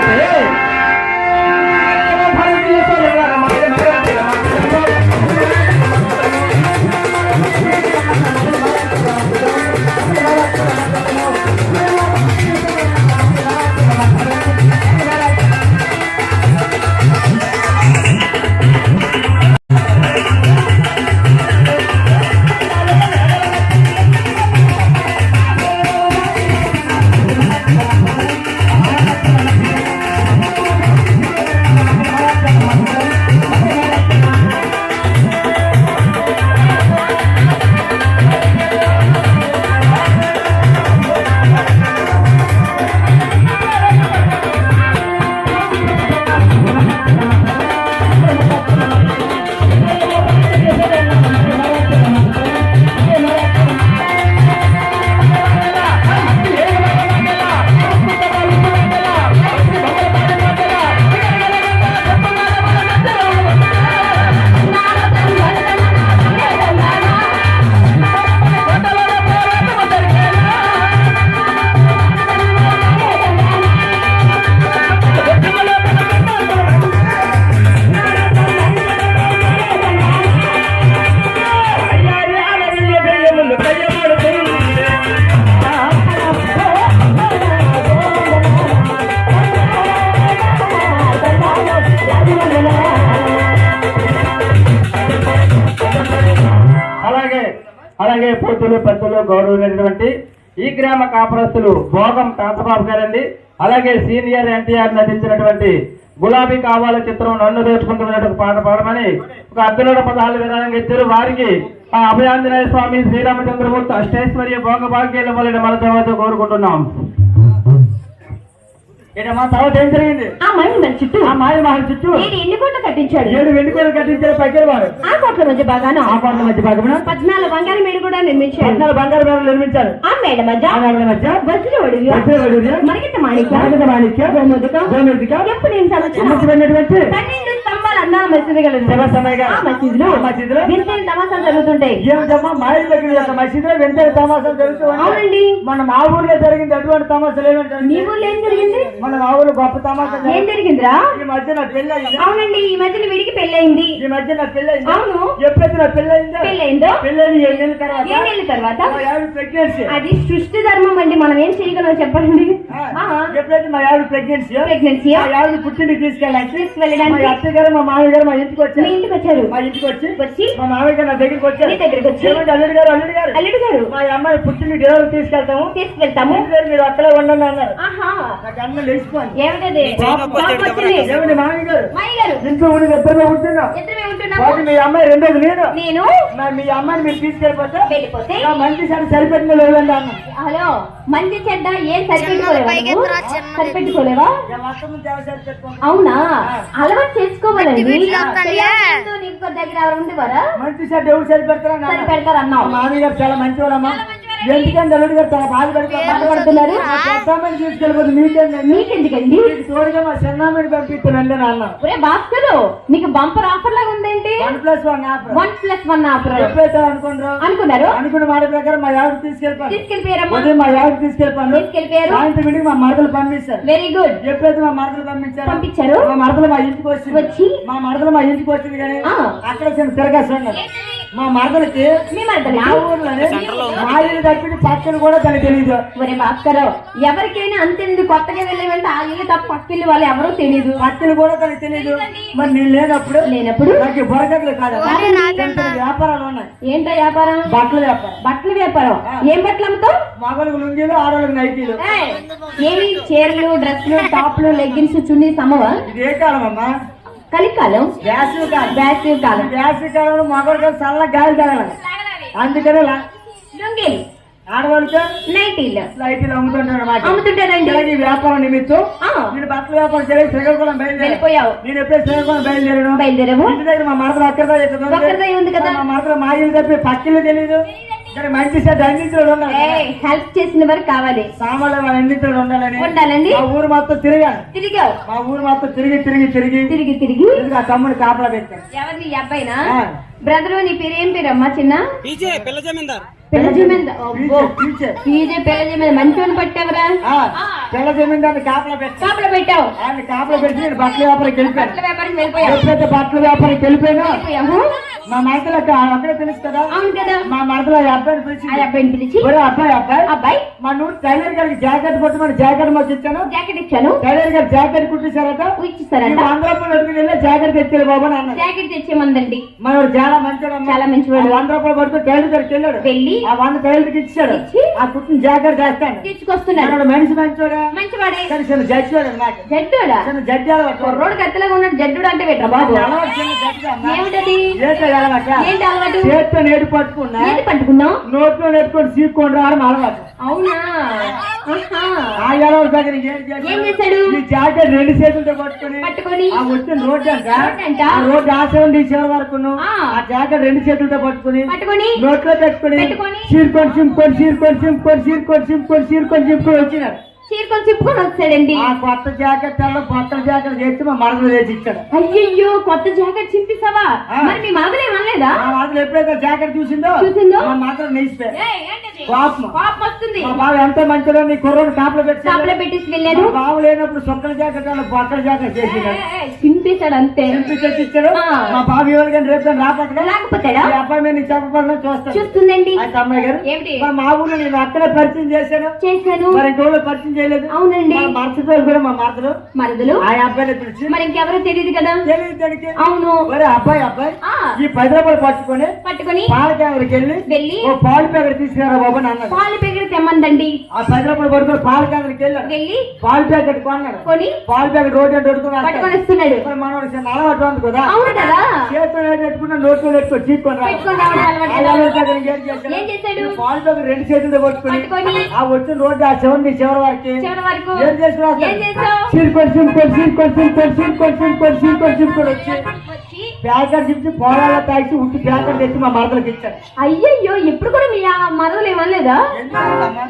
అలాగే పూర్తులు పెద్దలు గౌరవమైనటువంటి ఈ గ్రామ కాపురస్తులు భోగం తాతబాబు గారండి. అలాగే సీనియర్ ఎన్టీఆర్ నటించినటువంటి గులాబీ కావాల చిత్రం నన్ను దోచుకుంటున్నటువంటి పాట పాడమని ఒక అర్ధనూట పదాలు విధానంగా ఇచ్చారు. వారికి ఆ అభయాంజనేయ స్వామి శ్రీరామచంద్రమూర్తి అష్టైశ్వర్య భోగ భాగ్యాల వల్ల మన తర్వాత కోరుకుంటున్నాం. ఏటమ్మా తర్వాత ఏం జరిగింది? ఆ మాయమహల్ చుట్టూ 7 ఎన్ని కోట్లు కట్టించాడు. 7 వెండి కోట్లు కట్టించాడు పైకి వారు. ఆ కోట్ల మధ్య భాగాన 14 బంగారు మేడ కూడా నిర్మించాడు. 14 బంగారు మేడలు నిర్మించారు. ఆ మేడ మధ్య వజ్రవడివి, మరకత మాణిక్య, గోమేధిక, ఎప్పుడు ఏం సంవత్సరం 12 స్తంభాలు అన్న మసీదు గలదు. ఆ మసీదులో వింతైన తమాసాలు జరుగుతుంటాయి. ఏమిటమ్మా మాయల దగ్గర యొక్క మసీదులో వింతైన తమాసాలు జరుగుతాయి? అవునండి. మన మా ఊర్లో జరిగింది అటువంటి తమాసాలు ఏమంటే? మీ ఊర్లో ఏం జరిగింది? మన మా ఊరు గొప్ప తమాసా ఏం జరిగిందిరా? ఈ మధ్య నా పెళ్ళి అయింది. అవునండి, ఈ మధ్యన వీడికి పెళ్ళయింది. ఈ మధ్య నా పెళ్ళి అయింది. అవును. ఎప్పుడైతే నా పెళ్ళయిందో పెళ్ళయింది 7 నెలల తర్వాత ప్రెగ్నెన్సీ. అది సృష్టి ధర్మం అండి, మనం ఏం చేయగలం చెప్పండి. ఎప్పుడైతే మా ఆవిడ ప్రెగ్నెన్సీ మా ఆవిడ పుట్టింటికి తీసుకెళ్ళడానికి మా అత్తయ్య గారు మా మామయ్య గారు మా ఇంటికి వచ్చారు. మీ ఇంటికి వచ్చారు. మా ఇంటికి వచ్చి మా మామయ్య గారు నా దగ్గరికి వచ్చారు. మీ దగ్గరికి వచ్చి అల్లుడు గారు మా అమ్మాయి పుట్టింటికి డెలివరీ తీసుకెళ్తాము మీరు అక్కడే ఉండండి అన్నారు. నాకు అన్న లేచిపోయింది. ఏమిటది? ఏమిటి మామయ్య గారు మామయ్య గారు ఇంట్లో ఉండి ఇద్దరు ఉంటున్నాం. మీ అమ్మాయి రెండోది నేను మీ అమ్మాయిని మీరు తీసుకెళ్ళిపోతే మంచి సరి సరిపెట్టిన లేదండి అన్న. హలో, మంచి చెడ్డ ఏం సరిపెట్టుకోలేవా? అవునా, అలవాటు చేసుకోవాలండి. నీకు దగ్గర ఎవరు ఉండేవారా? మంచి చెడ్డ ఎవరు సరిపెడతారు అన్నావు. మామయ్య గారు చాలా మంచివాళ్ళమ్మా. ఎందుకంటే అల్లుడు గారు చాలా బాధపడుతున్నారు. తీసుకెళ్ళిపోతే మీకెందుకండి? తోడుగా మా చిన్నామని పంపిస్తానండి నాన్న. ఒరే భాస్కరు, నీకు బంపర్ ఆఫర్ లాగా ఉందేంటి? 1+1 ఆఫర్. ఎప్పుడైతే అనుకున్నారు అనుకున్న మాట ప్రకారం మా ఆవిడ తీసుకెళ్ళిపోయారు. మా ఆవిడ తీసుకెళ్ళిపోయారు. సాయంత్రం ఇంటికి మా మరదలు పంపిస్తారు. Very good. ఎప్పుడైతే మా మరదలు పంపించారు మా మరదలు మా ఇంటికి వచ్చి మా మరదలు మా ఇంటికి వచ్చింది కానీ అక్కడ తిరగేస్తాను. మా మరదలకి మా ఊర్లోనే మా ఇల్లు తప్పింది పక్కన కూడా తనకు తెలియదు. ఒరే భాస్కరు, ఎవరికైనా అంతేంది, కొత్తగా వెళ్ళేవంటే ఆ ఇల్లు తప్ప పక్కిల్లు వాళ్ళు ఎవరో తెలియదు. పక్కలు కూడా తనకు తెలియదు. మరి నేను లేనప్పుడు నాకు బొరకట్లు కాదు వ్యాపారాలు ఉన్నాయి. ఏంటో వ్యాపారం? బట్టల వ్యాపారం. ఏం బట్టలు అమ్ముతావు? మగలకు లుంగీలు, ఆడవాళ్ళకి నైటీలు. ఏమి చీరలు, డ్రెస్లు, టాప్లు, లెగ్గిన్స్, చున్నీ సమవా? ఇది ఏ కాలం అమ్మా? కలికాలం. వేసవి కాలం. వేసవి కాలంలో మగవాళ్ళకి చల్ల గాలి తగలాలి. అందుకనే లుంగీలు ఆడవాళ్ళతో నైటీలు లైట్లు అమ్ముతుంటారు అన్నమాట. అమ్ముతుంటారండి. ఇలాగే వ్యాపారం నిమిత్తం ఆ. నేను బట్టల వ్యాపారం చేయడానికి శ్రీకాకుళం బయలుదేరాను. వెళ్ళిపోయావు. నేను ఎప్పుడైతే శ్రీకాకుళం బయలుదేరాను బయలుదేరావు. ఇంటి దగ్గర మా మరదలు అక్కడదా ఇక్కడ ఒక్కరిదే ఉంది కదా. మా మరదలు మా ఇల్లు తప్పి పక్కిల్లు తెలియదు. ఇక్కడ మంచి సెట్ అన్నింటిలో ఉండాలి. హెల్ప్ చేసిన వారు కావాలి. సామాన్లు మన అన్నింటిలో ఉండాలండి. మా ఊరు మొత్తం తిరిగాను. తిరిగావు. మా ఊరు మొత్తం తిరిగి తిరిగి తిరిగి తిరిగి తిరిగి ఆ తమ్ముడు కాపలా పెట్టాను. ఎవరిని ఈ అబ్బాయినా? ఆ. బ్రదరు నీ పేరు ఏం పేరు అమ్మా? చిన్న పీజే పిల్ల జమీందార్. పిల్ల జమీందార్. అబ్బో. పీచే. పీజే పిల్ల జమీందార్. మంచోని పట్టావరా? తెల్ల జమీందాన్ని కాపలా పెట్టాను. కాపలా పెట్టావు. ఆయన కాపలా పెట్టి నేను బట్టల వ్యాపారికి వెళ్ళిపోయాను. బట్టల వ్యాపారం వెళ్ళిపోయావు. ఎప్పుడైతే బట్టల వ్యాపారికి వెళ్ళిపోయినా వెళ్ళిపోయావు. మా మరదలకు అక్కడే తెలుసు కదా. అవును కదా. మా మరదలు ఆ అబ్బాయిని పిలిచి ఆ అబ్బాయిని పిలిచి ఒరే అబ్బాయి అబ్బాయి అబ్బాయి మా నువ్వు టైలర్ గారికి జాకెట్ కొట్టమని జాకెట్ మాకు ఇచ్చాను. జాకెట్ ఇచ్చాను. టైలర్ గారు జాకెట్ కుట్టించారట. ఇచ్చిస్తారంట. 100 రూపాయలు పట్టుకుని వెళ్ళి జాకెట్ తెచ్చారు బాబు అని అన్నారు. జాకెట్ తెచ్చేమందండి. మనోడు చాలా మంచివాడు అమ్మా. చాలా మంచివాడు. 100 రూపాయలు పట్టుకుని టైలర్ గారికి వెళ్ళాడు. వెళ్ళి ఆ 100 టైలర్ కి ఇచ్చాడు. ఇచ్చి ఆ కుట్టిన జాకెట్ చేస్తాను. తెచ్చుకొస్తున్నాడు. మనోడు మనిషి మంచోడా మంచివాడే. కానీ చిన్న జడ్జివాడు నాకు జడ్డుడా? చిన్న జడ్జాలు కుర్రోడు కత్తలాగా ఉన్నాడు. జడ్డుడు అంటే పెట్టా బాబు. చిన్న జడ్జి అమ్మా. ఏమిటది? ఏంటో అలవాట ఏంటి అలవాటు? చేతితో నేడు పట్టుకున్నా ఏంటి పట్టుకున్నావు? నోట్లో నెట్టుకొని సీక్కొని రావడం అలవాటు. అవునా? ఆహా. ఆ అలవాటు దగ్గర ఏం చేశాడు? ఈ జాకెట్ 2 చేతులతో పట్టుకుని పట్టుకొని ఆ వచ్చిన రోడ్డు అంట రోడ్డంట. ఆ రోడ్డు ఆశయం తీసే వరకు ఆ. ఆ జాకెట్ 2 చేతులతో పట్టుకుని పట్టుకొని నోట్లో పెట్టుకుని పెట్టుకొని చీరుకొని చింపుకొని చీరుకొని చింపుకొని చీరుకొని చింపుకొని చీరుకొని చింపుకొని వచ్చినాడు. చీరకొని చిప్పుకొని వచ్చాడండి. ఆ కొత్త జాకెట్ కొత్త జాకెట్ చేసి మా మరదలు చేసి ఇచ్చాడు. అయ్యయ్యో, కొత్త జాకెట్ చింపిస్తావా? ఆ. మరి మీ మగలు ఏమనలేదా? మా మరదలు ఎప్పుడైతే జాకెట్ చూసిందో మా మరదలు నేసిపోయాడు. ఏయ్, ఏంటది? కోపం. కోపం వస్తుంది. మా బావ ఎంత మంచిదో నీ కుర్రోడు కాపలు పెట్టి షాపులో పెట్టేసి వెళ్ళాడు. బావ లేనప్పుడు సొక్కల జాకెట్ బొక్కల జాకెట్ చేసినాడు. చింపేశాడు అంతే. ఇచ్చాడు. ఆ. మా బావ ఇవ్వాలి కానీ రేపు రాపట్లేదు. లేకపోతాడా? ఈ అబ్బాయి మీద నీకు చెప్పకుండా చూస్తాను. చూస్తుందండి. అయితే అమ్మాయి గారు ఏమిటి? మరి మా ఊళ్ళో నేను అక్కడే పరిచయం చేశాను. చేశాను. మరి ఇంకోళ్ళు పరిచయం చేయలేదు. అవునండి. మా మరచిపోయి కూడా మా మరదలు మరదలు ఆ అబ్బాయిని పిలిచి మరి ఇంకెవరో తెలియదు కదా. తెలియదు దానికి. అవును. మరి అబ్బాయి అబ్బాయి ఆ. ఈ 10 రూపాయలు పట్టుకొని పట్టుకొని పాల కేంద్రానికి వెళ్ళి ఓ పాలు ప్యాకెట్ తీసుకురా బాబు అని అన్నాడు. పాలు పెగిరి తెమ్మందండి. ఆ 10 రూపాయలు పట్టుకొని పాల కేంద్రానికి వెళ్ళాడు. వెళ్ళి పాలు ప్యాకెట్ కొన్నాడు. కొని పాలు ప్యాకెట్ రోడ్డు పట్టుకొని వస్తున్నాడు. మరి మనోడు చిన్న అలవాటు ఉంది కదా. అవును కదా. చేతితో పెట్టుకున్న నోట్లో పెట్టుకొని చీక్కొని పెట్టుకొని రావడం అలవాటు కదా. ఏం చేశాడు? పాలు ప్యాకెట్ 2 చేతులతో పట్టుకొని పట్టుకొని ఆ వచ్చిన రోడ్డు ఆ చివరి వరకు చివరి వరకు ఏం చేస్తున్నావు? ఏం చేసావు? చీరుకొని వచ్చి వచ్చి ప్యాకెట్ చింపి పొలాల్లో తాగి ఉట్టి ప్యాకెట్ తెచ్చి మా మరదలకి ఇచ్చాడు. అయ్యయ్యో, ఇప్పుడు కూడా మీ మరదలు ఏమనలేదా?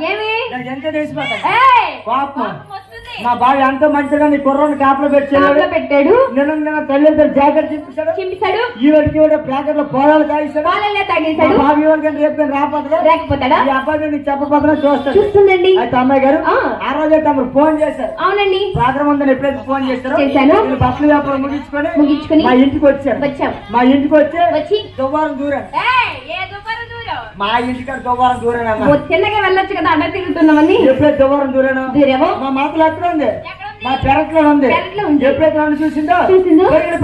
ఏమి? ఎంత తెలిసిపోతాడు ఏయ్, పాపం. వస్తుంది. మా బావి ఎంతో మంచిగా నీ కుర్రోని కాపలో షాపులో పెట్టాడు. పెట్టాడు. నిన్న తల్లిదండ్రులు జాకెట్ చింపిస్తాడు. చింపిస్తాడు. ఈవిడికి ప్యాకెట్ లో పొలాలు తాగిస్తాడు. పాలల్లో తాగేశాడు. బావి ఇవ్వడానికి రేపు నేను రాపడదా లేకపోతాడా? ఈ అబ్బాయి నీకు చెప్పబోతున్నా చూస్తాడు. చూస్తుందండి. అయితే అమ్మాయి గారు ఆ. ఆ రోజే తమరు ఫోన్ చేశారు. అవునండి. ప్రోగ్రామ్ ఉందని ఎప్పుడైతే ఫోన్ చేశారో చేశాను. నేను బట్టల వ్యాపారం ముగించుకొని మా ఇంటికి వచ్చాను. వచ్చాం. మా ఇంటికి వచ్చి దువ్వారం దూరం ఏయ్, ఏ దుబారు దూరం? మా ఇంటికాడ దువ్వారం దూరేనమ్మా. ఓ చిన్నగా వెళ్ళొచ్చు కదా, అడ్డ తిరుగుతున్నామని. ఎప్పుడైతే దువ్వారం దూరేను దూరేమో. మా మాటలు ఎక్కడ ఉంది? ఎక్కడ ఉంది? మా పెరట్లో ఉంది. పెరట్లో ఉంది. ఎప్పుడైతే నన్ను చూసిందో చూసిందో? పరిగెడి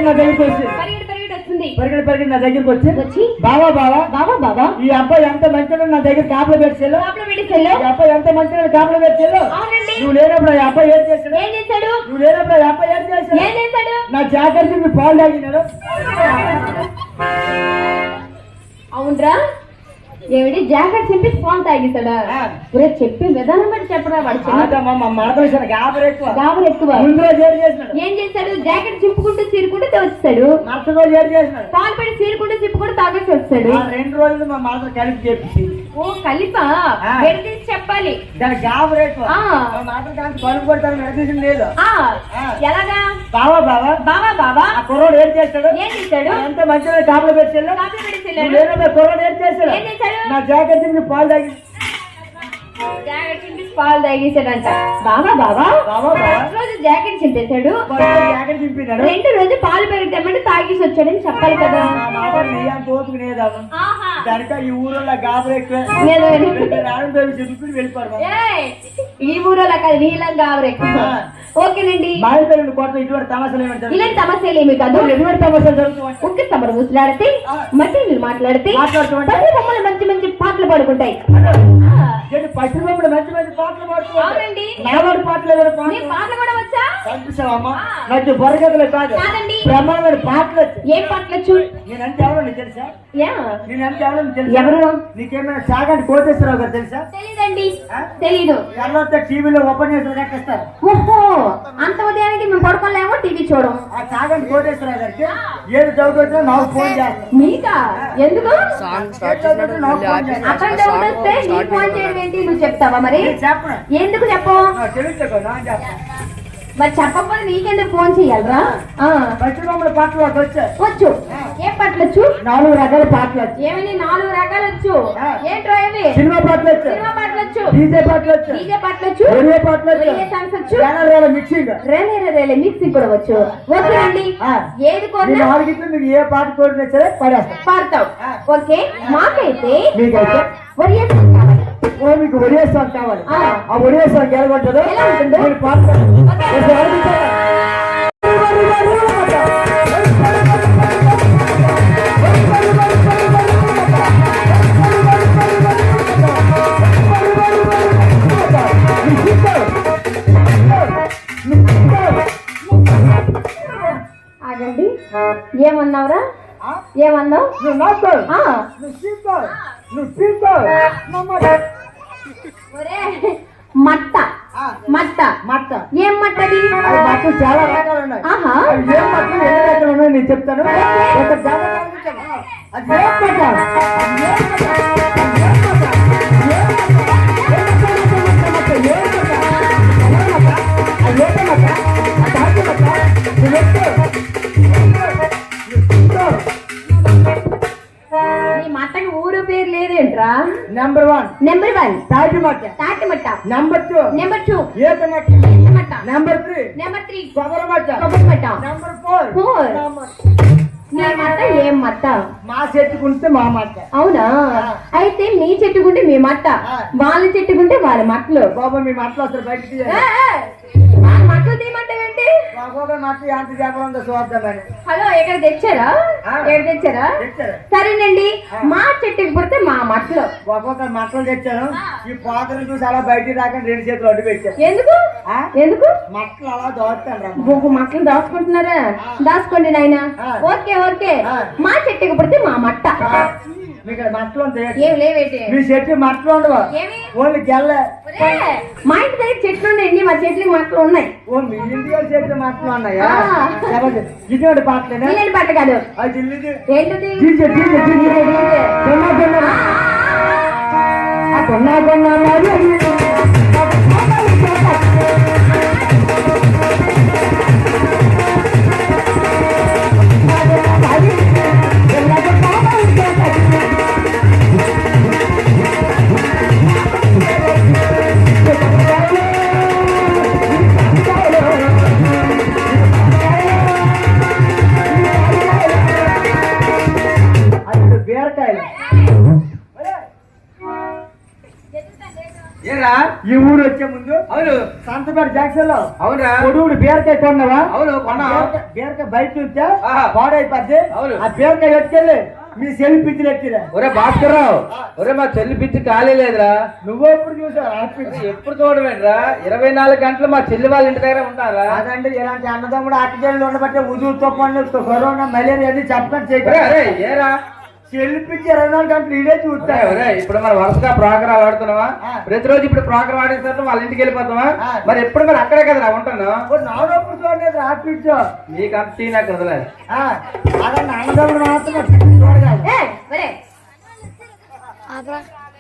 నా దగ్గరికి వచ్చి పరిగెడి వస్తుంది. పరిగెడి నా దగ్గరికి వచ్చి వచ్చి బావా బాబా ఈ అబ్బాయి ఎంత మంచిగా నా దగ్గర కాపలు పెట్టేళ్ళు. షాపులో పెట్టేసాడు. ఈ అబ్బాయి ఎంత మంచిగా కాపలు పెట్టేళ్ళు. అవునండి. నువ్వు లేనప్పుడు ఈ అబ్బాయి ఏం చేశాడు? ఏం చేశాడు? నువ్వు లేనప్పుడు ఈ అబ్బాయి ఏం చేశాడు? ఏం చేశాడు? నా జాకెట్ చింపి పాలు తాగినాడు. అవునరా? ఏమిటి జాకెట్ చింపి ఫోన్ తాగేశాడా? ఆ. ఒరే, చెప్పి విధానం బట్టి చెప్పరా వాడు చిన్న కాదమ్మా, మా మరదలు గాబరు ఎక్కువ. గాబరు ఎక్కువ. ముందు రోజు ఏం చేసినాడు? ఏం చేశాడు? జాకెట్ చింపుకుంటూ చీరుకుంటూ వచ్చాడు. మరుసటి రోజు ఏం చేసినాడు? పాలు పెట్టి చీరుకుంటూ చిప్పుకుంటూ తాగేసి వచ్చాడు. ఆ 2 రోజులు మా మరదలు కలిపి చెప్పింది. ఓ కలిపా? ఆ. విడదీసి చెప్పాలి. దానికి గాబరు ఎక్కువ. ఆ. మా మరదలు కానీ కలుపు కొడతాను మెడిసిన్ లేదు. ఆ ఆ. ఎలాగా? బావా బాబా ఆ కుర్రోడు ఏం చేస్తాడు? ఏం చేశాడు? ఎంత మంచిగా కాపలు పెట్టాడు. కాపీ పెట్టి నువ్వు లేనప్పుడు కుర్రోడు ఏం చేస్తాడు? ఏం చేశాడు? నా జాకెట్ చింపి పాలు తాగి జాకెట్ చింపి పాలు తాగేశాడంట. బాబా బావా ఫస్ట్ రోజు జాకెట్ చింపేశాడు. జాకెట్ చింపినాడు. 2 రోజు పాలు పెరిగితేమంటే తాగేసి వచ్చాడని చెప్పాలి కదా. మా మాట నీ అంత ఓపిక లేదాము. ఆహా. దానిక ఈ ఊళ్ళో గాబరు ఎక్కువ. నేను రావడం చెప్పుకుని వెళ్ళిపోరు. ఏయ్, ఈ ఊరోలా కాదు, నీలంగా ఆవిడ ఎక్కువ. ఓకేనండి. మా ఇంట్లో కొత్త ఇటువంటి తమాషాలు ఏమంటారు? ఇలాంటి సమస్యలు ఏమి కాదు. ఎటువంటి తమాషాలు జరుగుతాయి? ఒక్క తమరు ముసలాడితే మట్టి మీరు మాట్లాడితే మాట్లాడుతుంటే? పది బొమ్మలు మంచి మంచి పాటలు పాడుకుంటాయి. పశ్చిమప్పుడు మంచి మంచి పాటలు పాడుతున్నాడు. అవునండి. నాలుగు పాటలు ఎవరు మీ పాటలు కూడా వచ్చా? కనిపిస్తావమ్మా? నాకు బొరగదులు కాదు, కాదండి. బ్రహ్మాండమైన పాటలు వచ్చాయి. ఏం పాటలు వచ్చు? నేనంటే ఎవరో నీకు తెలుసా? యా నేనంటే ఎవరో నీకు తెలుసా? ఎవరు? నీకేమైనా చాగంటి కోటేశ్వరరావు గారు తెలుసా? తెలీదండి. తెలీదు. తర్వాత టీవీలో ఉపన్యాసాలు కట్టేస్తారు. ఓహో, అంత ఉదయానికి మేము పడుకోలేమో, టీవీ చూడం. ఆ చాగంటి కోటేశ్వరరావు గారికి ఏది డౌట్ వచ్చినా నాకు ఫోన్ చేస్తాను. మీకా? ఎందుకు? అక్కడ డౌట్ వస్తే నీ ఫోన్ చేయడం ఏంటి? నువ్వు చెప్తావా మరి? చెప్పను. ఎందుకు చెప్పవు? తెలుసుకో నా చెప్పను. మరి చెప్పకపోతే నీకెందుకు ఫోన్ చెయ్యాలరా? పశ్చిమబొమ్మల పాటలు వచ్చాయి. వచ్చు. ఏ పాటలు వచ్చు? 4 రకాల పాటలు వచ్చాయి. ఏమని 4 రకాలు వచ్చు? ఏంట్రో ఏవి? సినిమా పాటలు వచ్చాయి. సినిమా పాటలు వచ్చు. డీజే పాటలు వచ్చాయి. డీజే పాటలు వచ్చు. రేడియో పాటలు వచ్చాయి. రేడియో సాంగ్స్ వచ్చు. రేల మిక్సింగ్. రేలే మిక్సింగ్ కూడా వచ్చు. ఓకే అండి. ఏది కోరినా 4 మీకు ఏ పాట కోరినా సరే పడేస్తాం. పాడతావు. ఓకే. మాకైతే మీకైతే ఒరియా సాంగ్ కావాలి. ఓ మీకు ఒరియా సాంగ్ కావాలి. ఆ ఒరియా సాంగ్ ఎలా ఉంటుందో ఎలా ఉంటుందో? మీరు పాడతారు. ఆగండి. ఏమన్నావురా? ఏమన్నావు? నువ్వు నాకు నువ్వు సీకో నువ్వు సీకో ఒరే మట్ట మట్ట మట్ట. ఏం మట్టది? అది మట్టలు చాలా రకాలు ఉన్నాయి. ఆహా. అవి ఏం మట్టలు ఎన్ని రకాలు ఉన్నాయో నేను చెప్తాను. ఒక జాగ్రత్త గమనించండి. అది ఏం మట్ట? అది ఏం మట్ట? నీ మట్టకి ఊరు పేరు లేదేంట్రా? నెంబర్ 1 నెంబర్ 1 తాటి మట్ట. తాటి మట్ట. నెంబర్ 2 నెంబర్ 2 ఈత మట్ట. ఈత మట్ట. నెంబర్ 3 నెంబర్ 3 కొబ్బరి మట్ట. కొబ్బరి మట్ట. నెంబర్ 4 4 నీ మట్ట ఏం మట్ట? మా చెట్టుకుంటే మా మట్ట. అవునా? అయితే మీ చెట్టుకుంటే మీ మట్ట, వాళ్ళ చెట్టుకుంటే వాళ్ళ మట్టలు. బాబా మీ మట్టలు అసలు బయటికి వాళ్ళ మట్టలు తీయమంటావేంటి? బాబా మట్ట ఎంత చెప్పాలంటే చూద్దామని. హలో, ఎక్కడ తెచ్చారా? ఎక్కడ తెచ్చారా? సరేనండి. మా చెట్టుకి పుడితే మా మట్టలు. ఒక్కొక్క మట్టలు తెచ్చాను. ఈ పోతను చూసి అలా బయటికి రాకుండా 2 చేతులు అడ్డు పెట్టాను. ఎందుకు? ఎందుకు మట్టలు అలా దోస్తాను. మట్టలు దాచుకుంటున్నారా? దాచుకోండి నాయన. Okay okay. మా చెట్టుకి పుడితే మా మట్ట. మీకు మట్టలు ఉంటాయి. ఏం లేవేటి? మీ చెట్టు మట్టలు ఉండవా? ఏమి? ఓన్లీ గెల్ల. మా ఇంటి దగ్గర చెట్లు ఉన్నాయండి. మా చెట్లకి మట్టలు ఉన్నాయి. ఓ మీ ఇంటికి చెట్టు మట్టలు ఉన్నాయా? ఇటువంటి పాటలేనా? ఇలాంటి పాట కాదు. అది ఇల్లుది. ఏంటది? DJ DJ DJ DJ. కొన్నా కొన్నా కొన్నా కొన్నా మరి ఈ ఊరు వచ్చే ముందు అవును సంతపేట జంక్షన్ లో అవునా కొడుగుడు బీరకాయ కొన్నావా? అవును కొన్నా. బీరకాయ బయట నుంచా ఆహా. పాడైపోద్ది. అవును. ఆ బీరకాయ ఎట్టుకెళ్ళి మీ సెల్ పిచ్చిలు ఎట్టిరా. ఒరే భాస్కర్ రావు, ఒరే మా చెల్లి పిచ్చి ఖాళీ లేదురా. నువ్వు ఎప్పుడు చూసావు? ఎప్పుడు చూడమేంట్రా? 24 గంటలు మా చెల్లి వాళ్ళ ఇంటి దగ్గర ఉంటారా? అదండి ఇలాంటి అన్నదమ్ముడు అక్కజల్లు ఉండబట్టే ఉదురుతో పండు కరోనా మలేరియా అది చెప్పని అరే ఏరా చెల్లిపించి 24 గంటలు ఇదే చూస్తాయి. ఇప్పుడు మనం వరుసగా ప్రోగ్రాం ఆడుతున్నావా? ప్రతిరోజు ఇప్పుడు ప్రోగ్రాం ఆడిన తర్వాత వాళ్ళ ఇంటికి వెళ్ళిపోతావా? మరి ఎప్పుడు మరి అక్కడే కదా ఉంటాను. నానప్పుడు చూడలేదు ఆపిచ్చు. నీకు అంత సీన్ నాకు వదలేదు. అదే అన్నదమ్ముడు మాత్రం చూడగలరు.